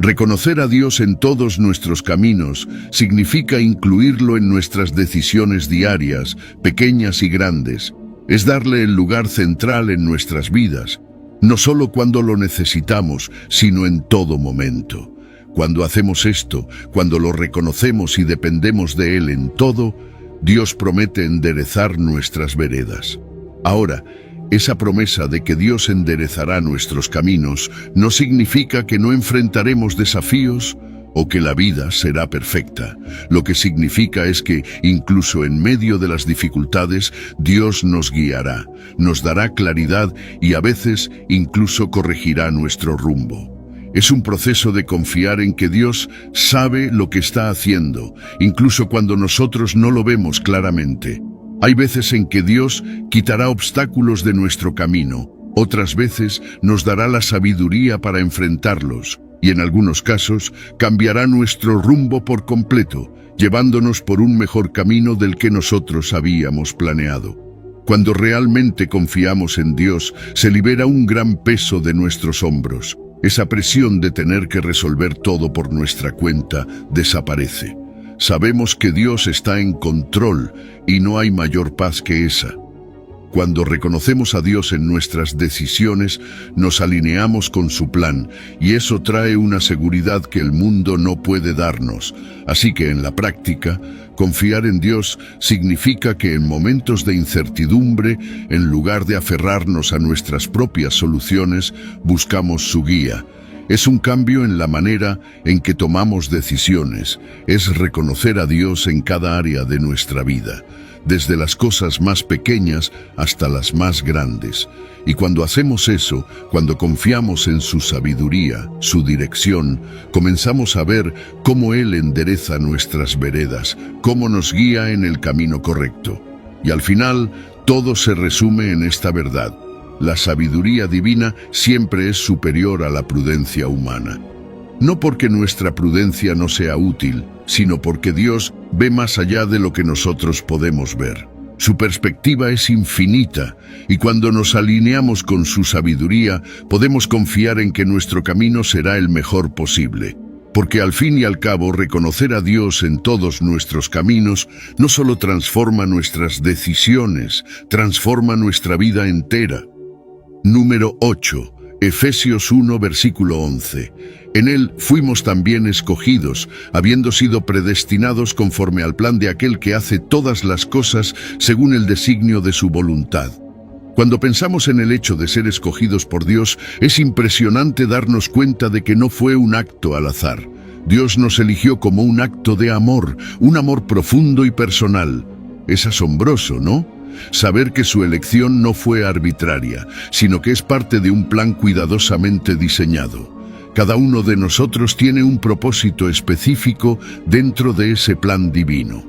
A: Reconocer a Dios en todos nuestros caminos significa incluirlo en nuestras decisiones diarias, pequeñas y grandes. Es darle el lugar central en nuestras vidas, no solo cuando lo necesitamos, sino en todo momento. Cuando hacemos esto, cuando lo reconocemos y dependemos de Él en todo, Dios promete enderezar nuestras veredas. Ahora, esa promesa de que Dios enderezará nuestros caminos no significa que no enfrentaremos desafíos o que la vida será perfecta. Lo que significa es que, incluso en medio de las dificultades, Dios nos guiará, nos dará claridad y a veces incluso corregirá nuestro rumbo. Es un proceso de confiar en que Dios sabe lo que está haciendo, incluso cuando nosotros no lo vemos claramente. Hay veces en que Dios quitará obstáculos de nuestro camino, otras veces nos dará la sabiduría para enfrentarlos, y en algunos casos cambiará nuestro rumbo por completo, llevándonos por un mejor camino del que nosotros habíamos planeado. Cuando realmente confiamos en Dios, se libera un gran peso de nuestros hombros. Esa presión de tener que resolver todo por nuestra cuenta desaparece. Sabemos que Dios está en control y no hay mayor paz que esa. Cuando reconocemos a Dios en nuestras decisiones, nos alineamos con su plan, y eso trae una seguridad que el mundo no puede darnos. Así que en la práctica, confiar en Dios significa que en momentos de incertidumbre, en lugar de aferrarnos a nuestras propias soluciones, buscamos su guía. Es un cambio en la manera en que tomamos decisiones, es reconocer a Dios en cada área de nuestra vida, desde las cosas más pequeñas hasta las más grandes. Y cuando hacemos eso, cuando confiamos en su sabiduría, su dirección, comenzamos a ver cómo Él endereza nuestras veredas, cómo nos guía en el camino correcto. Y al final, todo se resume en esta verdad: la sabiduría divina siempre es superior a la prudencia humana. No porque nuestra prudencia no sea útil, sino porque Dios ve más allá de lo que nosotros podemos ver. Su perspectiva es infinita, y cuando nos alineamos con su sabiduría, podemos confiar en que nuestro camino será el mejor posible. Porque al fin y al cabo, reconocer a Dios en todos nuestros caminos no solo transforma nuestras decisiones, transforma nuestra vida entera. Número 8. Efesios 1, versículo 11. En Él fuimos también escogidos, habiendo sido predestinados conforme al plan de aquel que hace todas las cosas según el designio de su voluntad. Cuando pensamos en el hecho de ser escogidos por Dios, es impresionante darnos cuenta de que no fue un acto al azar. Dios nos eligió como un acto de amor, un amor profundo y personal. Es asombroso, ¿no? Saber que su elección no fue arbitraria, sino que es parte de un plan cuidadosamente diseñado. Cada uno de nosotros tiene un propósito específico dentro de ese plan divino.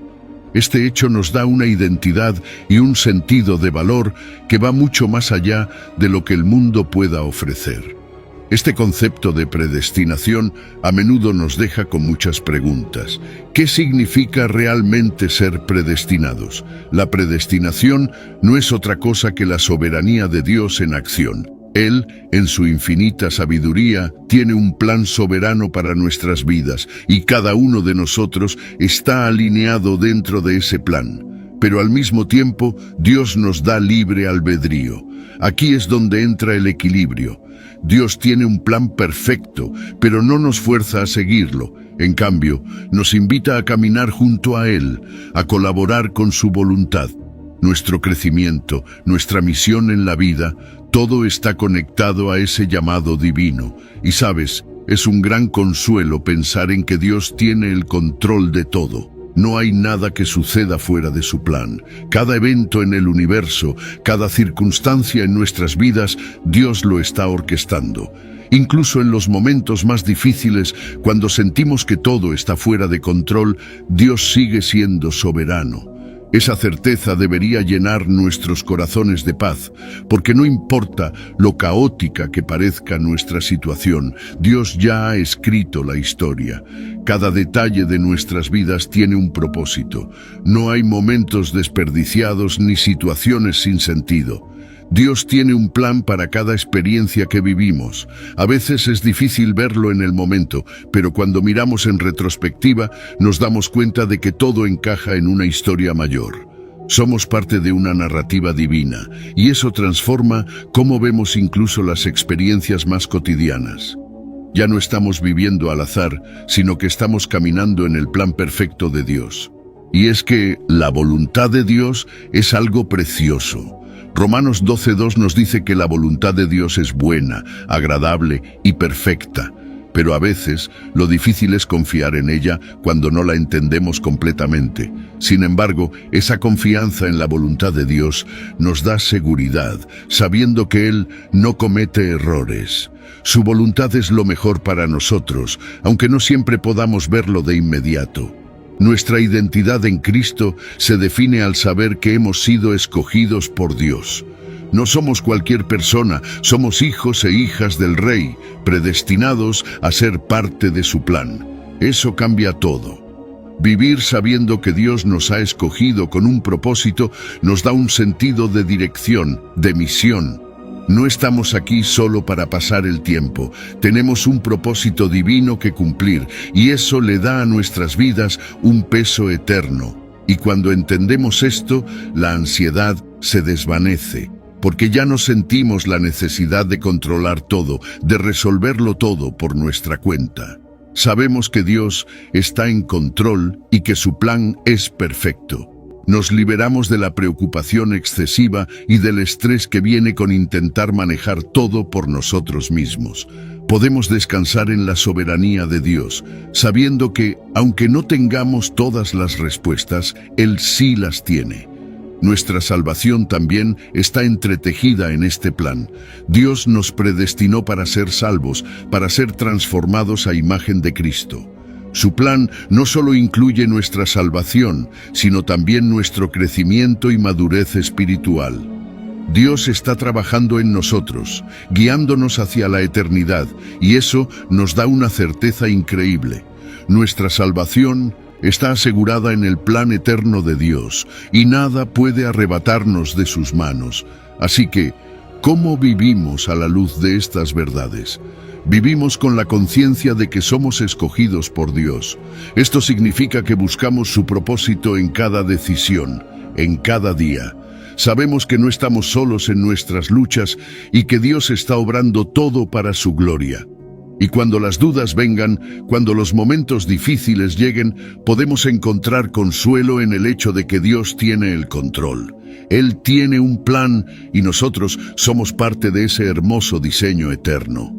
A: Este hecho nos da una identidad y un sentido de valor que va mucho más allá de lo que el mundo pueda ofrecer. Este concepto de predestinación a menudo nos deja con muchas preguntas. ¿Qué significa realmente ser predestinados? La predestinación no es otra cosa que la soberanía de Dios en acción. Él, en su infinita sabiduría, tiene un plan soberano para nuestras vidas, y cada uno de nosotros está alineado dentro de ese plan. Pero al mismo tiempo, Dios nos da libre albedrío. Aquí es donde entra el equilibrio. Dios tiene un plan perfecto, pero no nos fuerza a seguirlo. En cambio, nos invita a caminar junto a Él, a colaborar con su voluntad. Nuestro crecimiento, nuestra misión en la vida, todo está conectado a ese llamado divino. Y sabes, es un gran consuelo pensar en que Dios tiene el control de todo. No hay nada que suceda fuera de su plan. Cada evento en el universo, cada circunstancia en nuestras vidas, Dios lo está orquestando. Incluso en los momentos más difíciles, cuando sentimos que todo está fuera de control, Dios sigue siendo soberano. Esa certeza debería llenar nuestros corazones de paz, porque no importa lo caótica que parezca nuestra situación, Dios ya ha escrito la historia. Cada detalle de nuestras vidas tiene un propósito. No hay momentos desperdiciados ni situaciones sin sentido. Dios tiene un plan para cada experiencia que vivimos. A veces es difícil verlo en el momento, pero cuando miramos en retrospectiva, nos damos cuenta de que todo encaja en una historia mayor. Somos parte de una narrativa divina, y eso transforma cómo vemos incluso las experiencias más cotidianas. Ya no estamos viviendo al azar, sino que estamos caminando en el plan perfecto de Dios. Y es que la voluntad de Dios es algo precioso. Romanos 12:2 nos dice que la voluntad de Dios es buena, agradable y perfecta, pero a veces lo difícil es confiar en ella cuando no la entendemos completamente. Sin embargo, esa confianza en la voluntad de Dios nos da seguridad, sabiendo que Él no comete errores. Su voluntad es lo mejor para nosotros, aunque no siempre podamos verlo de inmediato. Nuestra identidad en Cristo se define al saber que hemos sido escogidos por Dios. No somos cualquier persona, somos hijos e hijas del Rey, predestinados a ser parte de su plan. Eso cambia todo. Vivir sabiendo que Dios nos ha escogido con un propósito nos da un sentido de dirección, de misión. No estamos aquí solo para pasar el tiempo, tenemos un propósito divino que cumplir y eso le da a nuestras vidas un peso eterno. Y cuando entendemos esto, la ansiedad se desvanece, porque ya no sentimos la necesidad de controlar todo, de resolverlo todo por nuestra cuenta. Sabemos que Dios está en control y que su plan es perfecto. Nos liberamos de la preocupación excesiva y del estrés que viene con intentar manejar todo por nosotros mismos. Podemos descansar en la soberanía de Dios, sabiendo que, aunque no tengamos todas las respuestas, Él sí las tiene. Nuestra salvación también está entretejida en este plan. Dios nos predestinó para ser salvos, para ser transformados a imagen de Cristo. Su plan no solo incluye nuestra salvación, sino también nuestro crecimiento y madurez espiritual. Dios está trabajando en nosotros, guiándonos hacia la eternidad, y eso nos da una certeza increíble. Nuestra salvación está asegurada en el plan eterno de Dios, y nada puede arrebatarnos de sus manos. Así que, ¿cómo vivimos a la luz de estas verdades? Vivimos con la conciencia de que somos escogidos por Dios. Esto significa que buscamos su propósito en cada decisión, en cada día. Sabemos que no estamos solos en nuestras luchas y que Dios está obrando todo para su gloria. Y cuando las dudas vengan, cuando los momentos difíciles lleguen, podemos encontrar consuelo en el hecho de que Dios tiene el control. Él tiene un plan y nosotros somos parte de ese hermoso diseño eterno.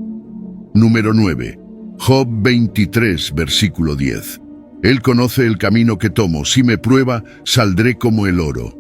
A: Número 9. Job 23, versículo 10. Él conoce el camino que tomo, si me prueba, saldré como el oro.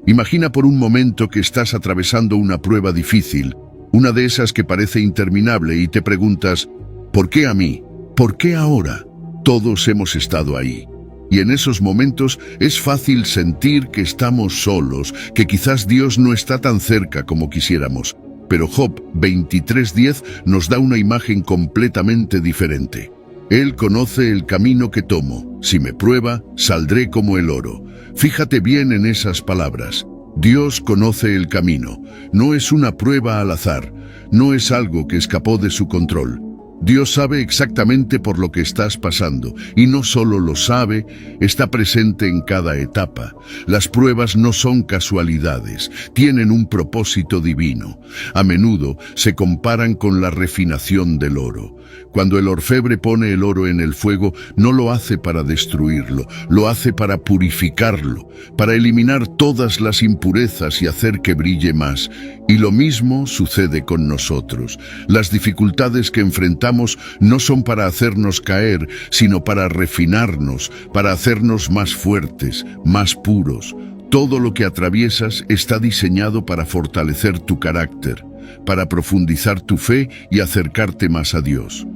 A: Imagina por un momento que estás atravesando una prueba difícil, una de esas que parece interminable y te preguntas, ¿por qué a mí? ¿Por qué ahora? Todos hemos estado ahí. Y en esos momentos es fácil sentir que estamos solos, que quizás Dios no está tan cerca como quisiéramos. Pero Job 23:10 nos da una imagen completamente diferente. Él conoce el camino que tomo. Si me prueba, saldré como el oro. Fíjate bien en esas palabras. Dios conoce el camino. No es una prueba al azar. No es algo que escapó de su control. Dios sabe exactamente por lo que estás pasando, y no solo lo sabe, está presente en cada etapa. Las pruebas no son casualidades, tienen un propósito divino. A menudo se comparan con la refinación del oro. Cuando el orfebre pone el oro en el fuego, no lo hace para destruirlo, lo hace para purificarlo, para eliminar todas las impurezas y hacer que brille más. Y lo mismo sucede con nosotros. Las dificultades que enfrentamos no son para hacernos caer, sino para refinarnos, para hacernos más fuertes, más puros. Todo lo que atraviesas está diseñado para fortalecer tu carácter, para profundizar tu fe y acercarte más a Dios.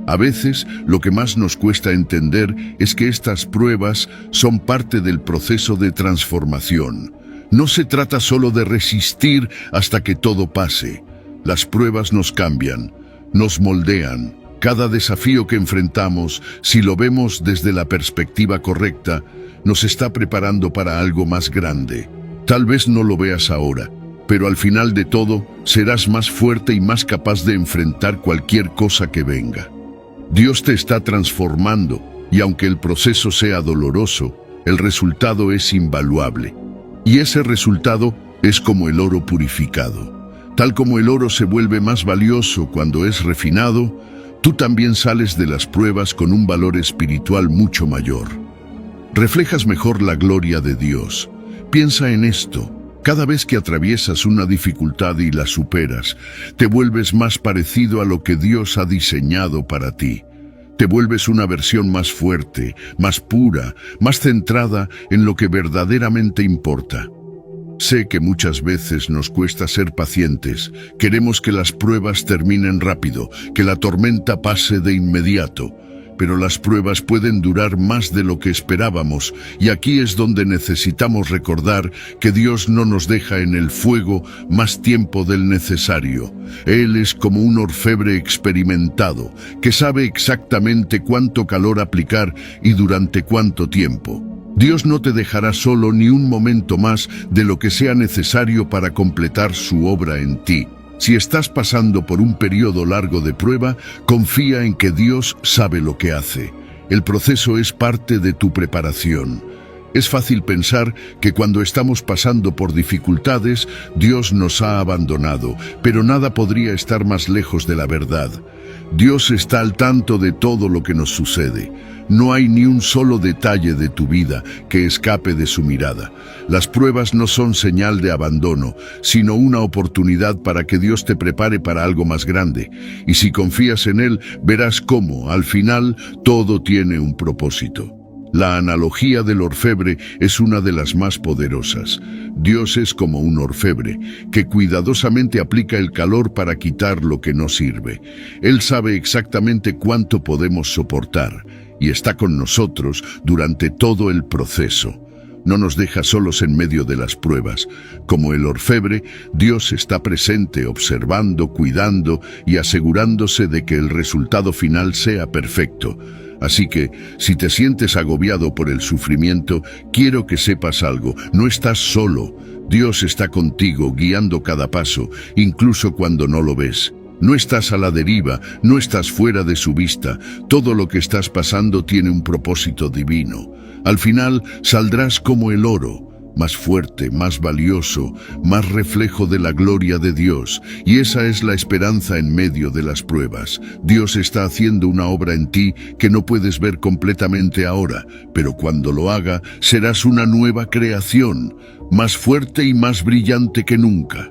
A: A veces, lo que más nos cuesta entender es que estas pruebas son parte del proceso de transformación. No se trata solo de resistir hasta que todo pase. Las pruebas nos cambian, nos moldean. Cada desafío que enfrentamos, si lo vemos desde la perspectiva correcta, nos está preparando para algo más grande. Tal vez no lo veas ahora, pero al final de todo, serás más fuerte y más capaz de enfrentar cualquier cosa que venga. Dios te está transformando, y aunque el proceso sea doloroso, el resultado es invaluable. Y ese resultado es como el oro purificado. Tal como el oro se vuelve más valioso cuando es refinado, tú también sales de las pruebas con un valor espiritual mucho mayor. Reflejas mejor la gloria de Dios. Piensa en esto. Cada vez que atraviesas una dificultad y la superas, te vuelves más parecido a lo que Dios ha diseñado para ti. Te vuelves una versión más fuerte, más pura, más centrada en lo que verdaderamente importa. Sé que muchas veces nos cuesta ser pacientes. Queremos que las pruebas terminen rápido, que la tormenta pase de inmediato. Pero las pruebas pueden durar más de lo que esperábamos, y aquí es donde necesitamos recordar que Dios no nos deja en el fuego más tiempo del necesario. Él es como un orfebre experimentado, que sabe exactamente cuánto calor aplicar y durante cuánto tiempo. Dios no te dejará solo ni un momento más de lo que sea necesario para completar su obra en ti. Si estás pasando por un periodo largo de prueba, confía en que Dios sabe lo que hace. El proceso es parte de tu preparación. Es fácil pensar que cuando estamos pasando por dificultades, Dios nos ha abandonado, pero nada podría estar más lejos de la verdad. Dios está al tanto de todo lo que nos sucede. No hay ni un solo detalle de tu vida que escape de su mirada. Las pruebas no son señal de abandono, sino una oportunidad para que Dios te prepare para algo más grande. Y si confías en Él, verás cómo, al final, todo tiene un propósito. La analogía del orfebre es una de las más poderosas. Dios es como un orfebre, que cuidadosamente aplica el calor para quitar lo que no sirve. Él sabe exactamente cuánto podemos soportar, y está con nosotros durante todo el proceso. No nos deja solos en medio de las pruebas. Como el orfebre, Dios está presente, observando, cuidando y asegurándose de que el resultado final sea perfecto. Así que, si te sientes agobiado por el sufrimiento, quiero que sepas algo: no estás solo. Dios está contigo, guiando cada paso, incluso cuando no lo ves. No estás a la deriva, no estás fuera de su vista. Todo lo que estás pasando tiene un propósito divino. Al final saldrás como el oro, más fuerte, más valioso, más reflejo de la gloria de Dios. Y esa es la esperanza en medio de las pruebas. Dios está haciendo una obra en ti que no puedes ver completamente ahora, pero cuando lo haga, serás una nueva creación, más fuerte y más brillante que nunca.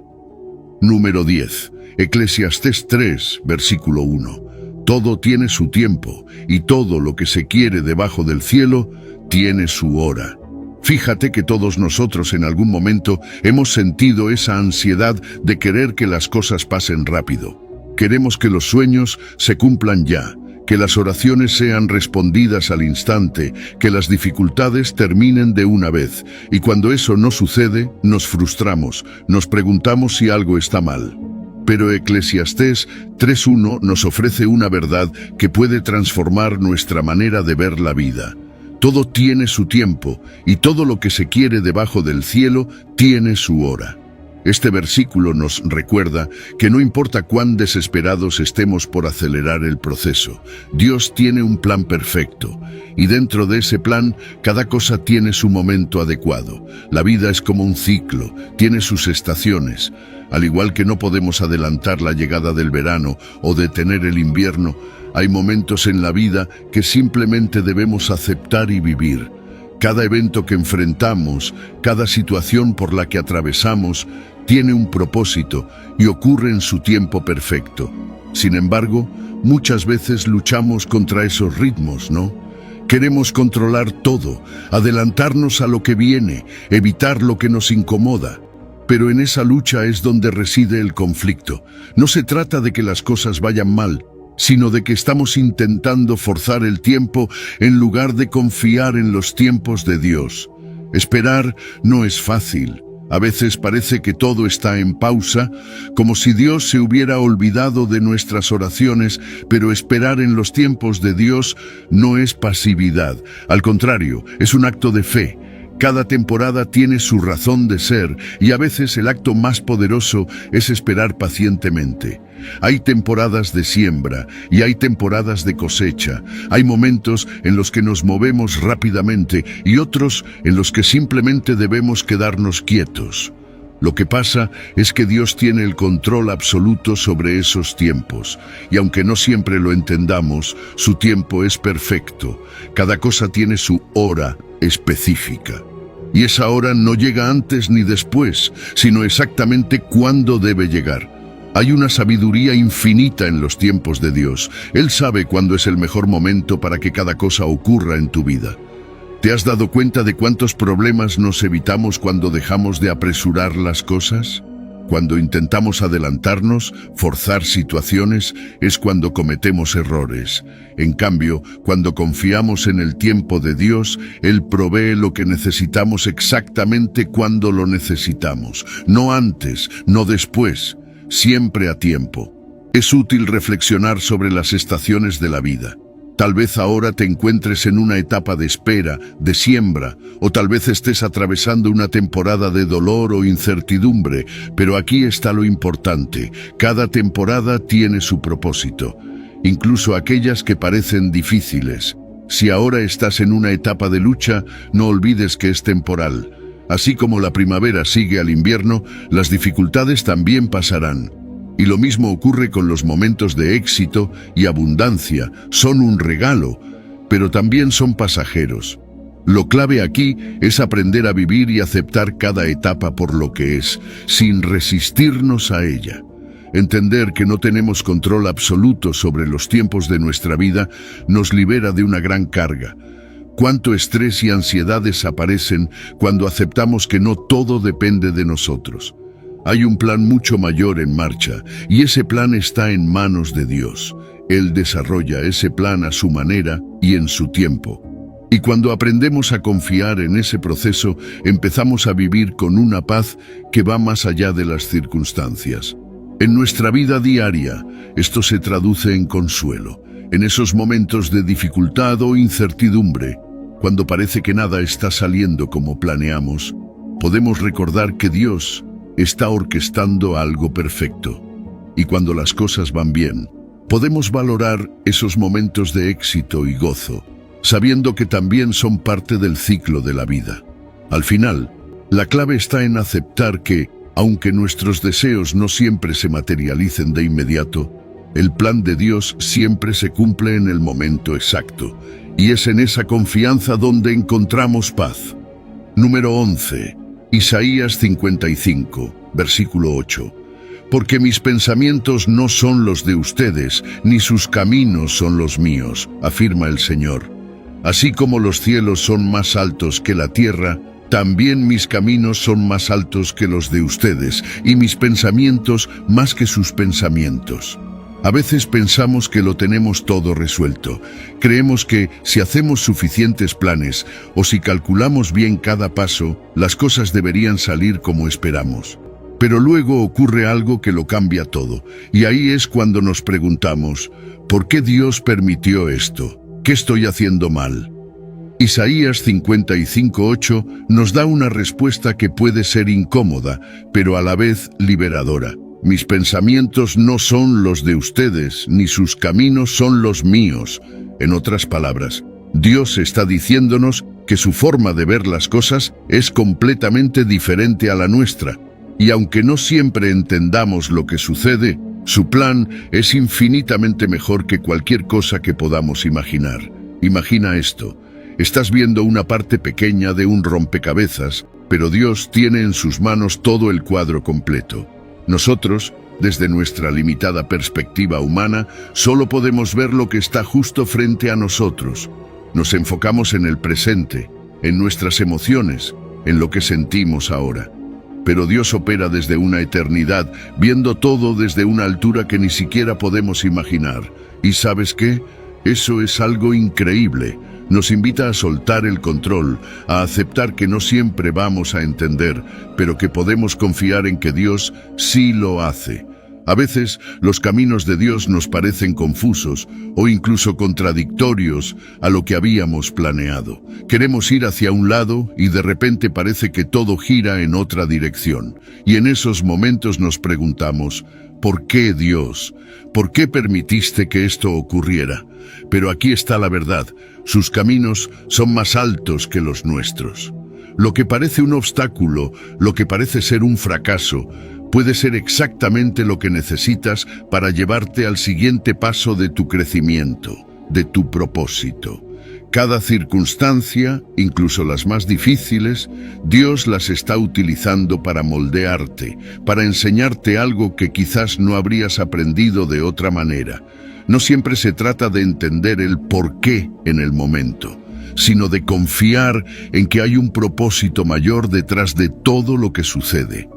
A: Número 10. Eclesiastés 3, versículo 1. Todo tiene su tiempo, y todo lo que se quiere debajo del cielo tiene su hora. Fíjate que todos nosotros en algún momento hemos sentido esa ansiedad de querer que las cosas pasen rápido. Queremos que los sueños se cumplan ya, que las oraciones sean respondidas al instante, que las dificultades terminen de una vez. Y cuando eso no sucede, nos frustramos, nos preguntamos si algo está mal. Pero Eclesiastés 3:1 nos ofrece una verdad que puede transformar nuestra manera de ver la vida. Todo tiene su tiempo, y todo lo que se quiere debajo del cielo tiene su hora. Este versículo nos recuerda que no importa cuán desesperados estemos por acelerar el proceso, Dios tiene un plan perfecto, y dentro de ese plan, cada cosa tiene su momento adecuado. La vida es como un ciclo, tiene sus estaciones. Al igual que no podemos adelantar la llegada del verano o detener el invierno, hay momentos en la vida que simplemente debemos aceptar y vivir. Cada evento que enfrentamos, cada situación por la que atravesamos, tiene un propósito y ocurre en su tiempo perfecto. Sin embargo, muchas veces luchamos contra esos ritmos, ¿no? Queremos controlar todo, adelantarnos a lo que viene, evitar lo que nos incomoda. Pero en esa lucha es donde reside el conflicto. No se trata de que las cosas vayan mal, sino de que estamos intentando forzar el tiempo en lugar de confiar en los tiempos de Dios. Esperar no es fácil. A veces parece que todo está en pausa, como si Dios se hubiera olvidado de nuestras oraciones, pero esperar en los tiempos de Dios no es pasividad. Al contrario, es un acto de fe. Cada temporada tiene su razón de ser, y a veces el acto más poderoso es esperar pacientemente. Hay temporadas de siembra y hay temporadas de cosecha. Hay momentos en los que nos movemos rápidamente y otros en los que simplemente debemos quedarnos quietos. Lo que pasa es que Dios tiene el control absoluto sobre esos tiempos, y aunque no siempre lo entendamos, su tiempo es perfecto. Cada cosa tiene su hora específica. Y esa hora no llega antes ni después, sino exactamente cuándo debe llegar. Hay una sabiduría infinita en los tiempos de Dios. Él sabe cuándo es el mejor momento para que cada cosa ocurra en tu vida. ¿Te has dado cuenta de cuántos problemas nos evitamos cuando dejamos de apresurar las cosas? Cuando intentamos adelantarnos, forzar situaciones, es cuando cometemos errores. En cambio, cuando confiamos en el tiempo de Dios, Él provee lo que necesitamos exactamente cuando lo necesitamos. No antes, no después, siempre a tiempo. Es útil reflexionar sobre las estaciones de la vida. Tal vez ahora te encuentres en una etapa de espera, de siembra, o tal vez estés atravesando una temporada de dolor o incertidumbre, pero aquí está lo importante. Cada temporada tiene su propósito, incluso aquellas que parecen difíciles. Si ahora estás en una etapa de lucha, no olvides que es temporal. Así como la primavera sigue al invierno, las dificultades también pasarán. Y lo mismo ocurre con los momentos de éxito y abundancia. Son un regalo, pero también son pasajeros. Lo clave aquí es aprender a vivir y aceptar cada etapa por lo que es, sin resistirnos a ella. Entender que no tenemos control absoluto sobre los tiempos de nuestra vida nos libera de una gran carga. Cuánto estrés y ansiedad desaparecen cuando aceptamos que no todo depende de nosotros. Hay un plan mucho mayor en marcha, y ese plan está en manos de Dios. Él desarrolla ese plan a su manera y en su tiempo. Y cuando aprendemos a confiar en ese proceso, empezamos a vivir con una paz que va más allá de las circunstancias. En nuestra vida diaria, esto se traduce en consuelo. En esos momentos de dificultad o incertidumbre, cuando parece que nada está saliendo como planeamos, podemos recordar que Dios está orquestando algo perfecto. Y cuando las cosas van bien, podemos valorar esos momentos de éxito y gozo, sabiendo que también son parte del ciclo de la vida. Al final, la clave está en aceptar que, aunque nuestros deseos no siempre se materialicen de inmediato, el plan de Dios siempre se cumple en el momento exacto, y es en esa confianza donde encontramos paz. Número 11. Isaías 55, versículo 8. Porque mis pensamientos no son los de ustedes, ni sus caminos son los míos, afirma el Señor. Así como los cielos son más altos que la tierra, también mis caminos son más altos que los de ustedes, y mis pensamientos más que sus pensamientos. A veces pensamos que lo tenemos todo resuelto. Creemos que si hacemos suficientes planes o si calculamos bien cada paso, las cosas deberían salir como esperamos. Pero luego ocurre algo que lo cambia todo, y ahí es cuando nos preguntamos, ¿por qué Dios permitió esto? ¿Qué estoy haciendo mal? Isaías 55:8 nos da una respuesta que puede ser incómoda, pero a la vez liberadora. Mis pensamientos no son los de ustedes, ni sus caminos son los míos. En otras palabras, Dios está diciéndonos que su forma de ver las cosas es completamente diferente a la nuestra. Y aunque no siempre entendamos lo que sucede, su plan es infinitamente mejor que cualquier cosa que podamos imaginar. Imagina esto. Estás viendo una parte pequeña de un rompecabezas, pero Dios tiene en sus manos todo el cuadro completo. Nosotros, desde nuestra limitada perspectiva humana, solo podemos ver lo que está justo frente a nosotros. Nos enfocamos en el presente, en nuestras emociones, en lo que sentimos ahora. Pero Dios opera desde una eternidad, viendo todo desde una altura que ni siquiera podemos imaginar. ¿Y sabes qué? Eso es algo increíble. Nos invita a soltar el control, a aceptar que no siempre vamos a entender, pero que podemos confiar en que Dios sí lo hace. A veces, los caminos de Dios nos parecen confusos o incluso contradictorios a lo que habíamos planeado. Queremos ir hacia un lado y de repente parece que todo gira en otra dirección. Y en esos momentos nos preguntamos, ¿por qué Dios? ¿Por qué permitiste que esto ocurriera? Pero aquí está la verdad. Sus caminos son más altos que los nuestros. Lo que parece un obstáculo, lo que parece ser un fracaso, puede ser exactamente lo que necesitas para llevarte al siguiente paso de tu crecimiento, de tu propósito. Cada circunstancia, incluso las más difíciles, Dios las está utilizando para moldearte, para enseñarte algo que quizás no habrías aprendido de otra manera. No siempre se trata de entender el por qué en el momento, sino de confiar en que hay un propósito mayor detrás de todo lo que sucede.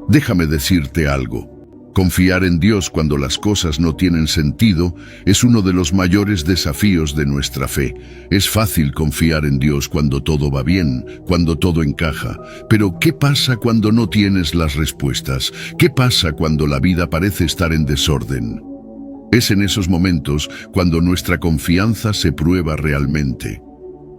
A: Déjame decirte algo. Confiar en Dios cuando las cosas no tienen sentido es uno de los mayores desafíos de nuestra fe. Es fácil confiar en Dios cuando todo va bien, cuando todo encaja. Pero ¿qué pasa cuando no tienes las respuestas? ¿Qué pasa cuando la vida parece estar en desorden? Es en esos momentos cuando nuestra confianza se prueba realmente.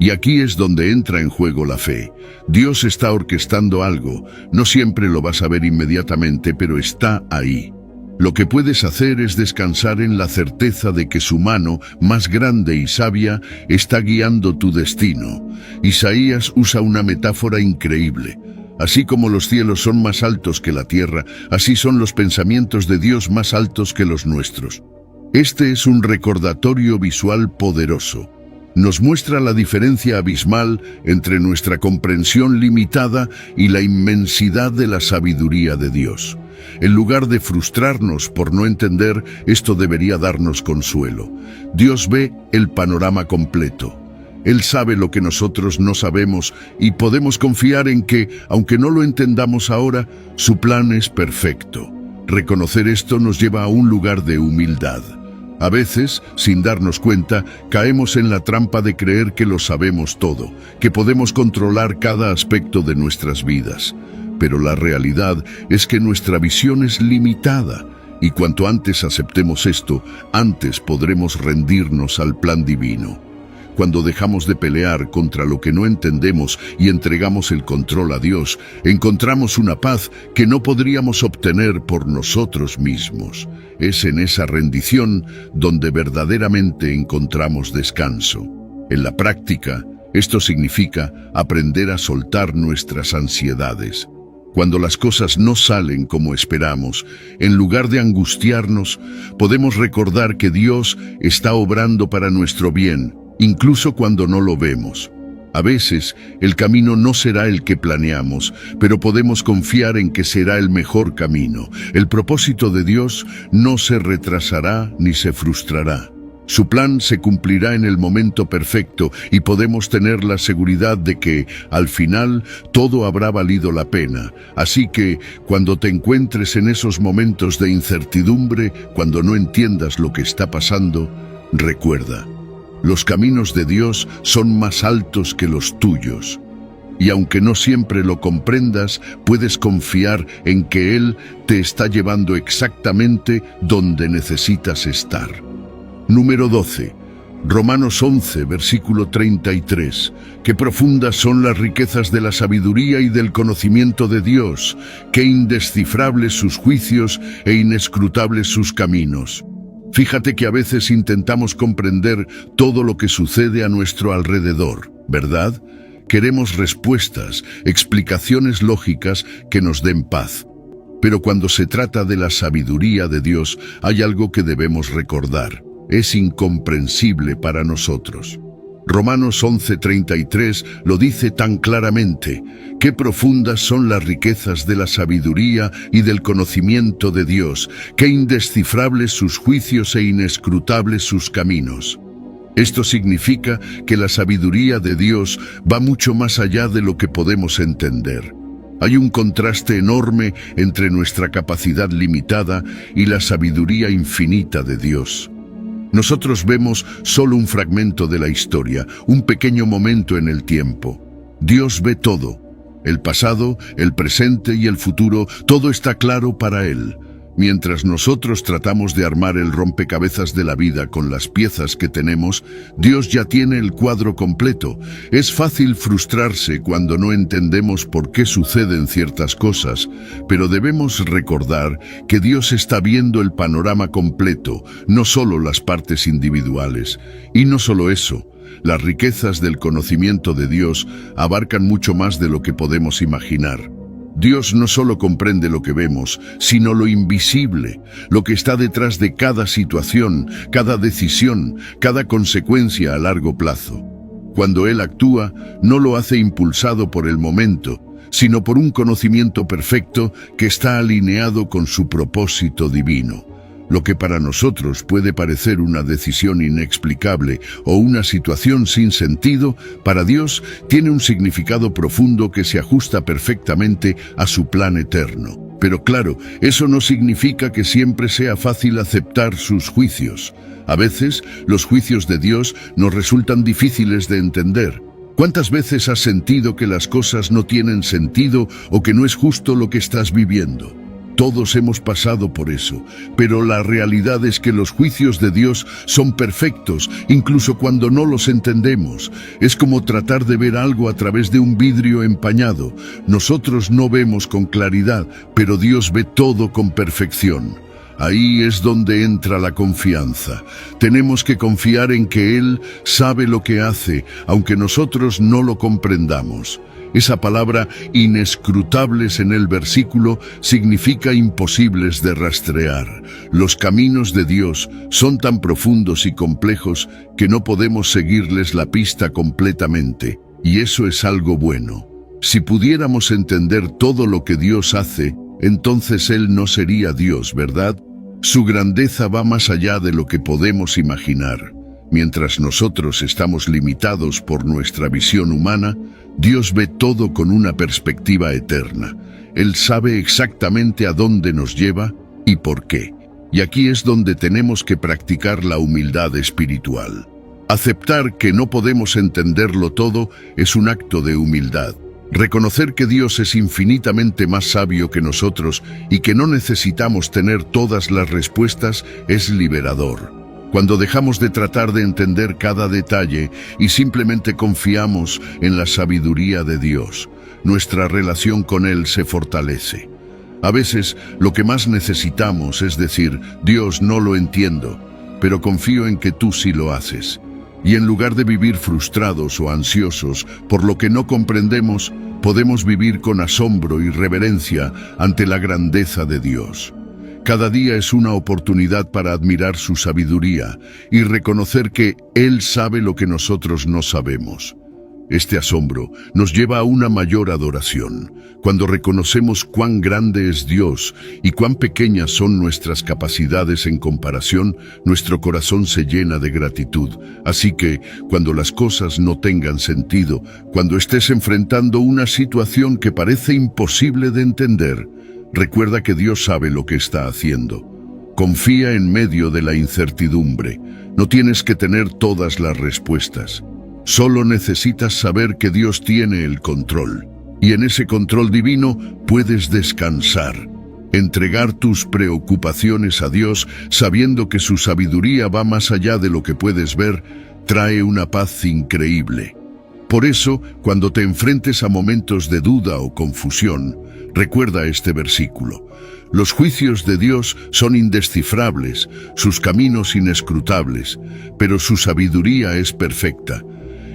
A: Y aquí es donde entra en juego la fe. Dios está orquestando algo. No siempre lo vas a ver inmediatamente, pero está ahí. Lo que puedes hacer es descansar en la certeza de que su mano, más grande y sabia, está guiando tu destino. Isaías usa una metáfora increíble. Así como los cielos son más altos que la tierra, así son los pensamientos de Dios más altos que los nuestros. Este es un recordatorio visual poderoso. Nos muestra la diferencia abismal entre nuestra comprensión limitada y la inmensidad de la sabiduría de Dios. En lugar de frustrarnos por no entender, esto debería darnos consuelo. Dios ve el panorama completo. Él sabe lo que nosotros no sabemos y podemos confiar en que, aunque no lo entendamos ahora, su plan es perfecto. Reconocer esto nos lleva a un lugar de humildad. A veces, sin darnos cuenta, caemos en la trampa de creer que lo sabemos todo, que podemos controlar cada aspecto de nuestras vidas. Pero la realidad es que nuestra visión es limitada, y cuanto antes aceptemos esto, antes podremos rendirnos al plan divino. Cuando dejamos de pelear contra lo que no entendemos y entregamos el control a Dios, encontramos una paz que no podríamos obtener por nosotros mismos. Es en esa rendición donde verdaderamente encontramos descanso. En la práctica, esto significa aprender a soltar nuestras ansiedades. Cuando las cosas no salen como esperamos, en lugar de angustiarnos, podemos recordar que Dios está obrando para nuestro bien, incluso cuando no lo vemos. A veces, el camino no será el que planeamos, pero podemos confiar en que será el mejor camino. El propósito de Dios no se retrasará ni se frustrará. Su plan se cumplirá en el momento perfecto y podemos tener la seguridad de que, al final, todo habrá valido la pena. Así que, cuando te encuentres en esos momentos de incertidumbre, cuando no entiendas lo que está pasando, recuerda: los caminos de Dios son más altos que los tuyos. Y aunque no siempre lo comprendas, puedes confiar en que Él te está llevando exactamente donde necesitas estar. Número 12. Romanos 11, versículo 33. Qué profundas son las riquezas de la sabiduría y del conocimiento de Dios, qué indescifrables sus juicios e inescrutables sus caminos. Fíjate que a veces intentamos comprender todo lo que sucede a nuestro alrededor, ¿verdad? Queremos respuestas, explicaciones lógicas que nos den paz. Pero cuando se trata de la sabiduría de Dios, hay algo que debemos recordar. Es incomprensible para nosotros. Romanos 11:33 lo dice tan claramente: qué profundas son las riquezas de la sabiduría y del conocimiento de Dios, qué indescifrables sus juicios e inescrutables sus caminos. Esto significa que la sabiduría de Dios va mucho más allá de lo que podemos entender. Hay un contraste enorme entre nuestra capacidad limitada y la sabiduría infinita de Dios. Nosotros vemos solo un fragmento de la historia, un pequeño momento en el tiempo. Dios ve todo. El pasado, el presente y el futuro, todo está claro para Él. Mientras nosotros tratamos de armar el rompecabezas de la vida con las piezas que tenemos, Dios ya tiene el cuadro completo. Es fácil frustrarse cuando no entendemos por qué suceden ciertas cosas, pero debemos recordar que Dios está viendo el panorama completo, no solo las partes individuales. Y no solo eso, las riquezas del conocimiento de Dios abarcan mucho más de lo que podemos imaginar. Dios no solo comprende lo que vemos, sino lo invisible, lo que está detrás de cada situación, cada decisión, cada consecuencia a largo plazo. cuando Él actúa, no lo hace impulsado por el momento, sino por un conocimiento perfecto que está alineado con su propósito divino. Lo que para nosotros puede parecer una decisión inexplicable o una situación sin sentido, para Dios tiene un significado profundo que se ajusta perfectamente a su plan eterno. Pero claro, eso no significa que siempre sea fácil aceptar sus juicios. A veces, los juicios de Dios nos resultan difíciles de entender. ¿Cuántas veces has sentido que las cosas no tienen sentido o que no es justo lo que estás viviendo? Todos hemos pasado por eso, pero la realidad es que los juicios de Dios son perfectos, incluso cuando no los entendemos. Es como tratar de ver algo a través de un vidrio empañado. Nosotros no vemos con claridad, pero Dios ve todo con perfección. Ahí es donde entra la confianza. Tenemos que confiar en que Él sabe lo que hace, aunque nosotros no lo comprendamos. Esa palabra inescrutables en el versículo significa imposibles de rastrear. Los caminos de Dios son tan profundos y complejos que no podemos seguirles la pista completamente, y eso es algo bueno. Si pudiéramos entender todo lo que Dios hace, entonces Él no sería Dios, ¿verdad? Su grandeza va más allá de lo que podemos imaginar. Mientras nosotros estamos limitados por nuestra visión humana, Dios ve todo con una perspectiva eterna. Él sabe exactamente a dónde nos lleva y por qué. Y aquí es donde tenemos que practicar la humildad espiritual. Aceptar que no podemos entenderlo todo es un acto de humildad. Reconocer que Dios es infinitamente más sabio que nosotros y que no necesitamos tener todas las respuestas es liberador. Cuando dejamos de tratar de entender cada detalle y simplemente confiamos en la sabiduría de Dios, nuestra relación con Él se fortalece. A veces, lo que más necesitamos es decir, Dios, no lo entiendo, pero confío en que tú sí lo haces. Y en lugar de vivir frustrados o ansiosos por lo que no comprendemos, podemos vivir con asombro y reverencia ante la grandeza de Dios. Cada día es una oportunidad para admirar su sabiduría y reconocer que Él sabe lo que nosotros no sabemos. Este asombro nos lleva a una mayor adoración. Cuando reconocemos cuán grande es Dios y cuán pequeñas son nuestras capacidades en comparación, nuestro corazón se llena de gratitud. Así que, cuando las cosas no tengan sentido, cuando estés enfrentando una situación que parece imposible de entender, recuerda que Dios sabe lo que está haciendo. Confía en medio de la incertidumbre. No tienes que tener todas las respuestas. Solo necesitas saber que Dios tiene el control. Y en ese control divino puedes descansar. Entregar tus preocupaciones a Dios, sabiendo que su sabiduría va más allá de lo que puedes ver, trae una paz increíble. Por eso, cuando te enfrentes a momentos de duda o confusión, recuerda este versículo. Los juicios de Dios son indescifrables, sus caminos inescrutables, pero su sabiduría es perfecta.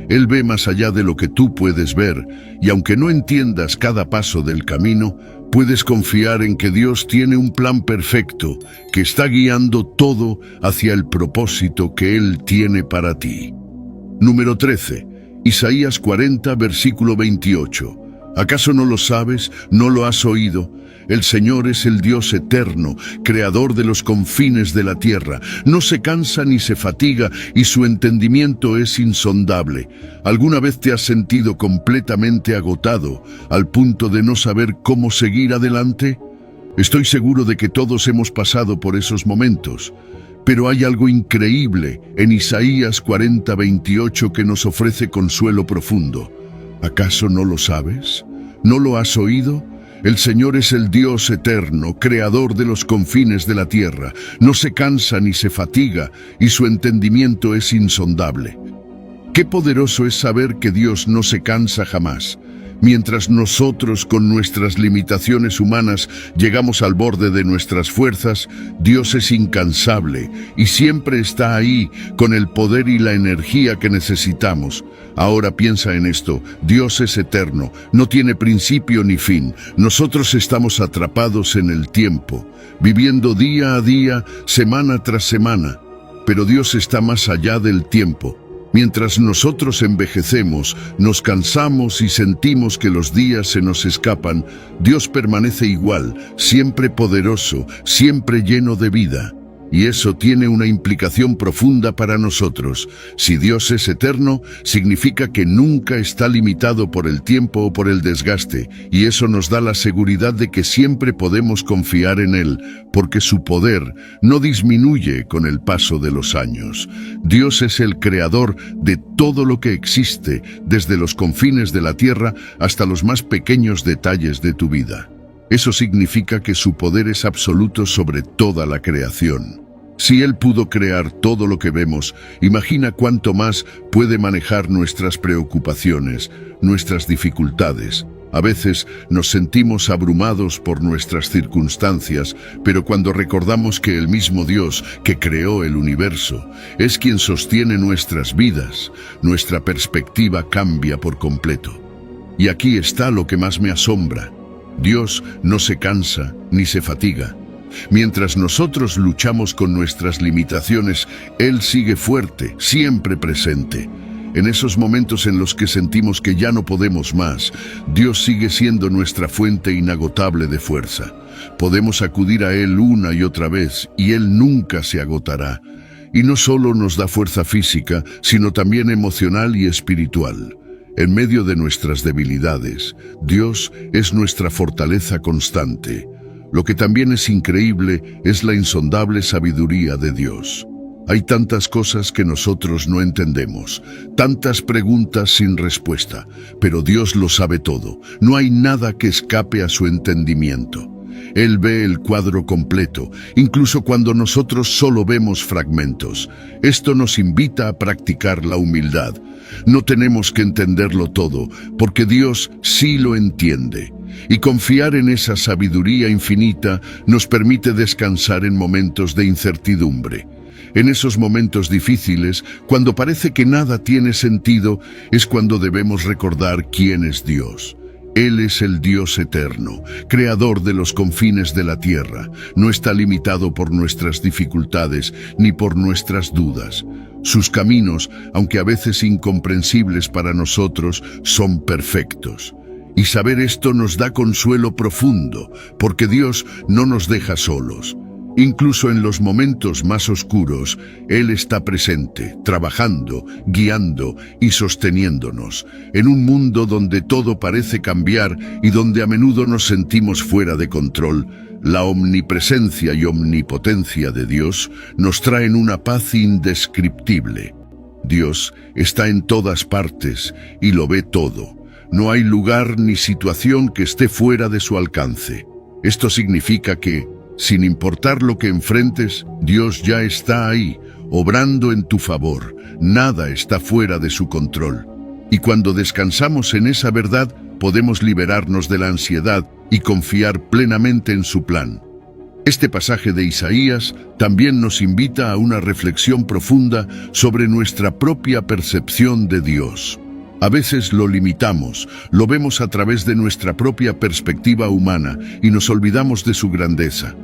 A: Él ve más allá de lo que tú puedes ver, y aunque no entiendas cada paso del camino, puedes confiar en que Dios tiene un plan perfecto que está guiando todo hacia el propósito que Él tiene para ti. Número 13. Isaías 40, versículo 28. ¿Acaso no lo sabes? ¿No lo has oído? El Señor es el Dios eterno, creador de los confines de la tierra. No se cansa ni se fatiga y su entendimiento es insondable. ¿Alguna vez te has sentido completamente agotado al punto de no saber cómo seguir adelante? Estoy seguro de que todos hemos pasado por esos momentos. Pero hay algo increíble en Isaías 40, 28 que nos ofrece consuelo profundo. ¿Acaso no lo sabes? ¿No lo has oído? El Señor es el Dios eterno, creador de los confines de la tierra. No se cansa ni se fatiga, y su entendimiento es insondable. Qué poderoso es saber que Dios no se cansa jamás. Mientras nosotros, con nuestras limitaciones humanas, llegamos al borde de nuestras fuerzas, Dios es incansable y siempre está ahí con el poder y la energía que necesitamos. Ahora piensa en esto, Dios es eterno, no tiene principio ni fin. Nosotros estamos atrapados en el tiempo, viviendo día a día, semana tras semana. Pero Dios está más allá del tiempo. Mientras nosotros envejecemos, nos cansamos y sentimos que los días se nos escapan, Dios permanece igual, siempre poderoso, siempre lleno de vida. Y eso tiene una implicación profunda para nosotros. Si Dios es eterno, significa que nunca está limitado por el tiempo o por el desgaste, y eso nos da la seguridad de que siempre podemos confiar en Él, porque su poder no disminuye con el paso de los años. Dios es el creador de todo lo que existe, desde los confines de la tierra hasta los más pequeños detalles de tu vida. Eso significa que su poder es absoluto sobre toda la creación. Si Él pudo crear todo lo que vemos, imagina cuánto más puede manejar nuestras preocupaciones, nuestras dificultades. A veces nos sentimos abrumados por nuestras circunstancias, pero cuando recordamos que el mismo Dios que creó el universo es quien sostiene nuestras vidas, nuestra perspectiva cambia por completo. Y aquí está lo que más me asombra. Dios no se cansa ni se fatiga. Mientras nosotros luchamos con nuestras limitaciones, Él sigue fuerte, siempre presente. En esos momentos en los que sentimos que ya no podemos más, Dios sigue siendo nuestra fuente inagotable de fuerza. Podemos acudir a Él una y otra vez, y Él nunca se agotará. Y no solo nos da fuerza física, sino también emocional y espiritual. En medio de nuestras debilidades, Dios es nuestra fortaleza constante. Lo que también es increíble es la insondable sabiduría de Dios. Hay tantas cosas que nosotros no entendemos, tantas preguntas sin respuesta, pero Dios lo sabe todo. No hay nada que escape a su entendimiento. Él ve el cuadro completo, incluso cuando nosotros solo vemos fragmentos. Esto nos invita a practicar la humildad. No tenemos que entenderlo todo, porque Dios sí lo entiende. Y confiar en esa sabiduría infinita nos permite descansar en momentos de incertidumbre. En esos momentos difíciles, cuando parece que nada tiene sentido, es cuando debemos recordar quién es Dios. Él es el Dios eterno, creador de los confines de la tierra. No está limitado por nuestras dificultades ni por nuestras dudas. Sus caminos, aunque a veces incomprensibles para nosotros, son perfectos. Y saber esto nos da consuelo profundo, porque Dios no nos deja solos. Incluso en los momentos más oscuros, Él está presente, trabajando, guiando y sosteniéndonos. En un mundo donde todo parece cambiar y donde a menudo nos sentimos fuera de control, la omnipresencia y omnipotencia de Dios nos traen una paz indescriptible. Dios está en todas partes y lo ve todo. No hay lugar ni situación que esté fuera de su alcance. Esto significa que, sin importar lo que enfrentes, Dios ya está ahí, obrando en tu favor. Nada está fuera de su control. Y cuando descansamos en esa verdad, podemos liberarnos de la ansiedad y confiar plenamente en su plan. Este pasaje de Isaías también nos invita a una reflexión profunda sobre nuestra propia percepción de Dios. A veces lo limitamos, lo vemos a través de nuestra propia perspectiva humana y nos olvidamos de su grandeza.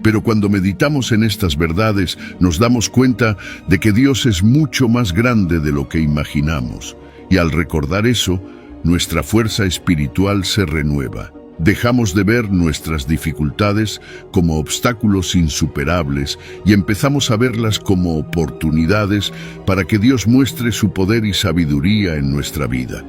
A: Pero cuando meditamos en estas verdades, nos damos cuenta de que Dios es mucho más grande de lo que imaginamos. Y al recordar eso, nuestra fuerza espiritual se renueva. Dejamos de ver nuestras dificultades como obstáculos insuperables y empezamos a verlas como oportunidades para que Dios muestre su poder y sabiduría en nuestra vida.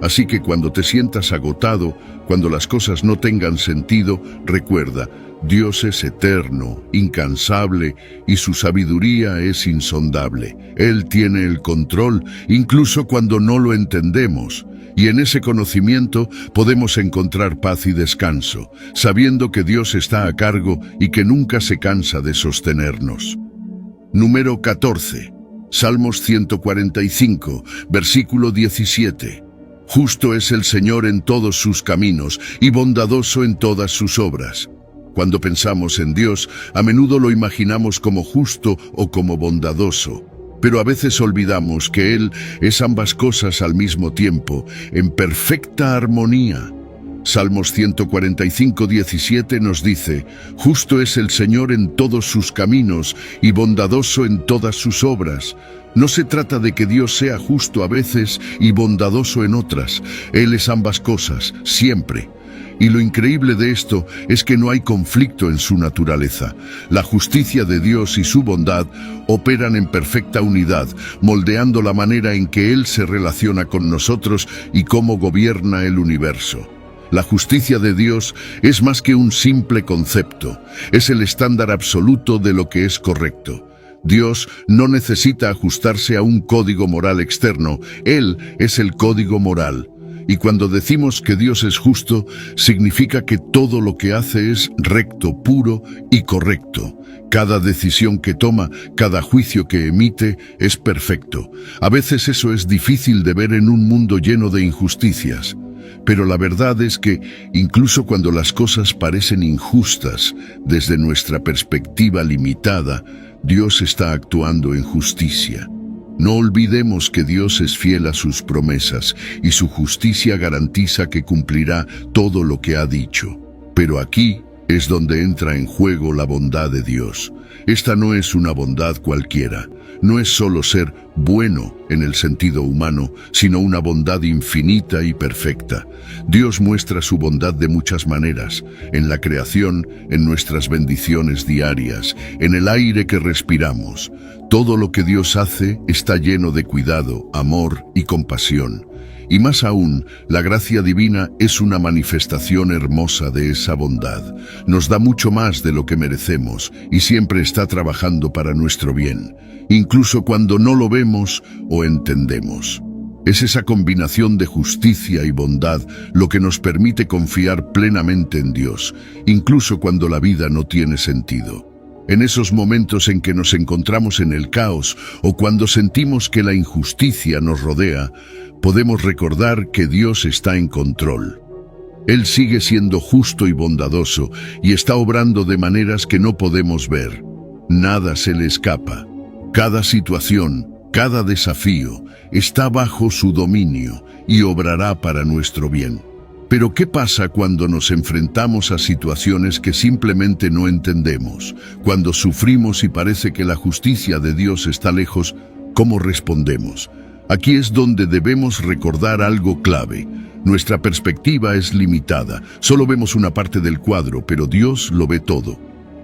A: Así que cuando te sientas agotado, cuando las cosas no tengan sentido, recuerda, Dios es eterno, incansable y su sabiduría es insondable. Él tiene el control, incluso cuando no lo entendemos. Y en ese conocimiento podemos encontrar paz y descanso, sabiendo que Dios está a cargo y que nunca se cansa de sostenernos. Número 14. Salmos 145, versículo 17. Justo es el Señor en todos sus caminos y bondadoso en todas sus obras. Cuando pensamos en Dios, a menudo lo imaginamos como justo o como bondadoso. Pero a veces olvidamos que Él es ambas cosas al mismo tiempo, en perfecta armonía. Salmos 145:17 nos dice: «Justo es el Señor en todos sus caminos y bondadoso en todas sus obras». No se trata de que Dios sea justo a veces y bondadoso en otras. Él es ambas cosas, siempre. Y lo increíble de esto es que no hay conflicto en su naturaleza. La justicia de Dios y su bondad operan en perfecta unidad, moldeando la manera en que Él se relaciona con nosotros y cómo gobierna el universo. La justicia de Dios es más que un simple concepto, es el estándar absoluto de lo que es correcto. Dios no necesita ajustarse a un código moral externo, Él es el código moral. Y cuando decimos que Dios es justo, significa que todo lo que hace es recto, puro y correcto. Cada decisión que toma, cada juicio que emite, es perfecto. A veces eso es difícil de ver en un mundo lleno de injusticias. Pero la verdad es que, incluso cuando las cosas parecen injustas, desde nuestra perspectiva limitada, Dios está actuando en justicia. No olvidemos que Dios es fiel a sus promesas y su justicia garantiza que cumplirá todo lo que ha dicho. Pero aquí es donde entra en juego la bondad de Dios. Esta no es una bondad cualquiera. No es solo ser bueno en el sentido humano, sino una bondad infinita y perfecta. Dios muestra su bondad de muchas maneras, en la creación, en nuestras bendiciones diarias, en el aire que respiramos. Todo lo que Dios hace está lleno de cuidado, amor y compasión. Y más aún, la gracia divina es una manifestación hermosa de esa bondad. Nos da mucho más de lo que merecemos y siempre está trabajando para nuestro bien, incluso cuando no lo vemos o entendemos. Es esa combinación de justicia y bondad lo que nos permite confiar plenamente en Dios, incluso cuando la vida no tiene sentido. En esos momentos en que nos encontramos en el caos o cuando sentimos que la injusticia nos rodea, podemos recordar que Dios está en control. Él sigue siendo justo y bondadoso y está obrando de maneras que no podemos ver. Nada se le escapa. Cada situación, cada desafío está bajo su dominio y obrará para nuestro bien. Pero ¿qué pasa cuando nos enfrentamos a situaciones que simplemente no entendemos? Cuando sufrimos y parece que la justicia de Dios está lejos, ¿cómo respondemos? Aquí es donde debemos recordar algo clave. Nuestra perspectiva es limitada. Solo vemos una parte del cuadro, pero Dios lo ve todo.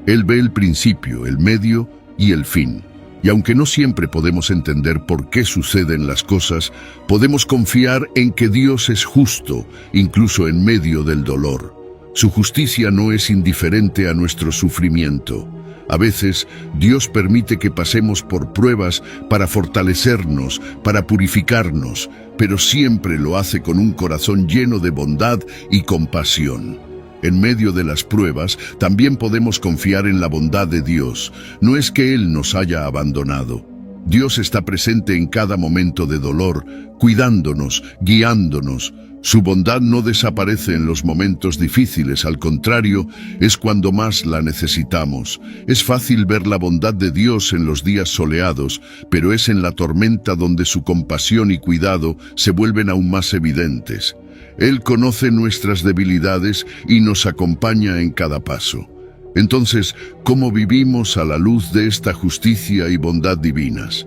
A: Él ve el principio, el medio y el fin. Y aunque no siempre podemos entender por qué suceden las cosas, podemos confiar en que Dios es justo, incluso en medio del dolor. Su justicia no es indiferente a nuestro sufrimiento. A veces, Dios permite que pasemos por pruebas para fortalecernos, para purificarnos, pero siempre lo hace con un corazón lleno de bondad y compasión. En medio de las pruebas, también podemos confiar en la bondad de Dios. No es que Él nos haya abandonado. Dios está presente en cada momento de dolor, cuidándonos, guiándonos. Su bondad no desaparece en los momentos difíciles, al contrario, es cuando más la necesitamos. Es fácil ver la bondad de Dios en los días soleados, pero es en la tormenta donde su compasión y cuidado se vuelven aún más evidentes. Él conoce nuestras debilidades y nos acompaña en cada paso. Entonces, ¿cómo vivimos a la luz de esta justicia y bondad divinas?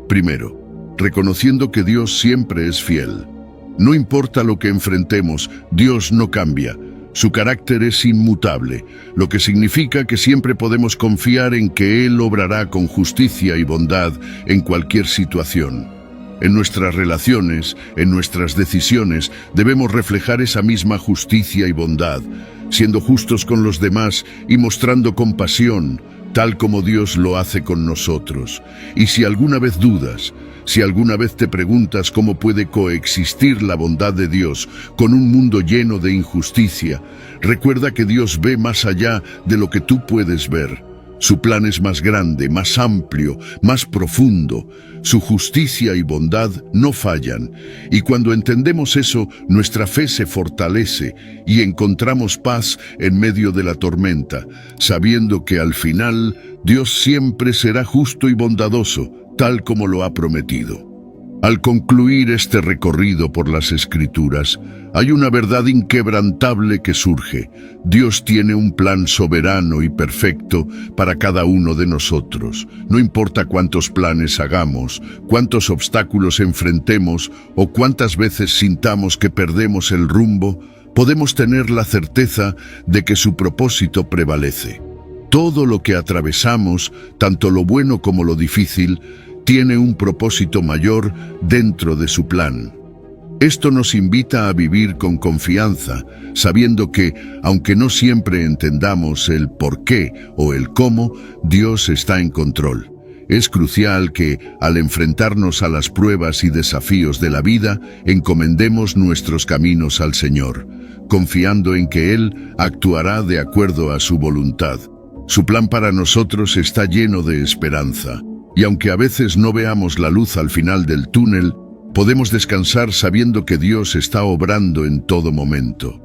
A: Primero, reconociendo que Dios siempre es fiel. No importa lo que enfrentemos, Dios no cambia. Su carácter es inmutable, lo que significa que siempre podemos confiar en que Él obrará con justicia y bondad en cualquier situación. En nuestras relaciones, en nuestras decisiones, debemos reflejar esa misma justicia y bondad, siendo justos con los demás y mostrando compasión, tal como Dios lo hace con nosotros. Y si alguna vez dudas, si alguna vez te preguntas cómo puede coexistir la bondad de Dios con un mundo lleno de injusticia, recuerda que Dios ve más allá de lo que tú puedes ver. Su plan es más grande, más amplio, más profundo. Su justicia y bondad no fallan. Y cuando entendemos eso, nuestra fe se fortalece y encontramos paz en medio de la tormenta, sabiendo que al final Dios siempre será justo y bondadoso, tal como lo ha prometido. Al concluir este recorrido por las Escrituras, hay una verdad inquebrantable que surge. Dios tiene un plan soberano y perfecto para cada uno de nosotros. No importa cuántos planes hagamos, cuántos obstáculos enfrentemos o cuántas veces sintamos que perdemos el rumbo, podemos tener la certeza de que su propósito prevalece. Todo lo que atravesamos, tanto lo bueno como lo difícil, tiene un propósito mayor dentro de su plan. Esto nos invita a vivir con confianza, sabiendo que, aunque no siempre entendamos el por qué o el cómo, Dios está en control. Es crucial que, al enfrentarnos a las pruebas y desafíos de la vida, encomendemos nuestros caminos al Señor, confiando en que Él actuará de acuerdo a su voluntad. Su plan para nosotros está lleno de esperanza. Y aunque a veces no veamos la luz al final del túnel, podemos descansar sabiendo que Dios está obrando en todo momento.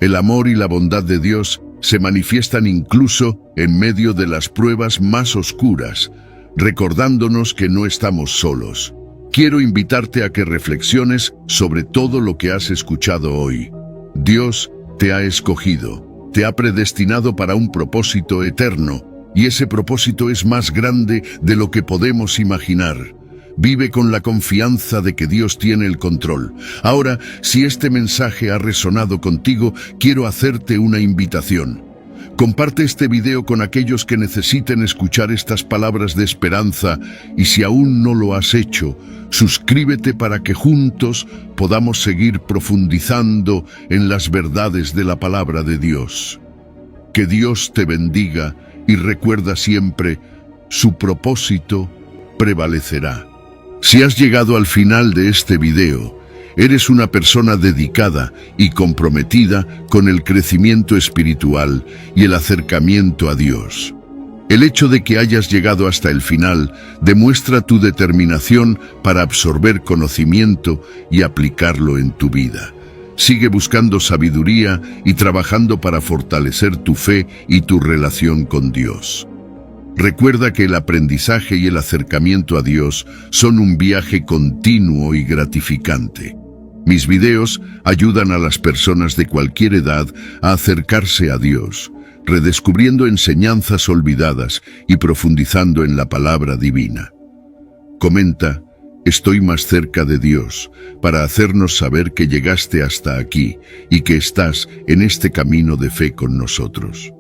A: El amor y la bondad de Dios se manifiestan incluso en medio de las pruebas más oscuras, recordándonos que no estamos solos. Quiero invitarte a que reflexiones sobre todo lo que has escuchado hoy. Dios te ha escogido, te ha predestinado para un propósito eterno, y ese propósito es más grande de lo que podemos imaginar. Vive con la confianza de que Dios tiene el control. Ahora, si este mensaje ha resonado contigo, quiero hacerte una invitación. Comparte este video con aquellos que necesiten escuchar estas palabras de esperanza y si aún no lo has hecho, suscríbete para que juntos podamos seguir profundizando en las verdades de la palabra de Dios. Que Dios te bendiga y recuerda siempre, su propósito prevalecerá. Si has llegado al final de este video, eres una persona dedicada y comprometida con el crecimiento espiritual y el acercamiento a Dios. El hecho de que hayas llegado hasta el final demuestra tu determinación para absorber conocimiento y aplicarlo en tu vida. Sigue buscando sabiduría y trabajando para fortalecer tu fe y tu relación con Dios. Recuerda que el aprendizaje y el acercamiento a Dios son un viaje continuo y gratificante. Mis videos ayudan a las personas de cualquier edad a acercarse a Dios, redescubriendo enseñanzas olvidadas y profundizando en la palabra divina. Comenta: estoy más cerca de Dios, para hacernos saber que llegaste hasta aquí y que estás en este camino de fe con nosotros.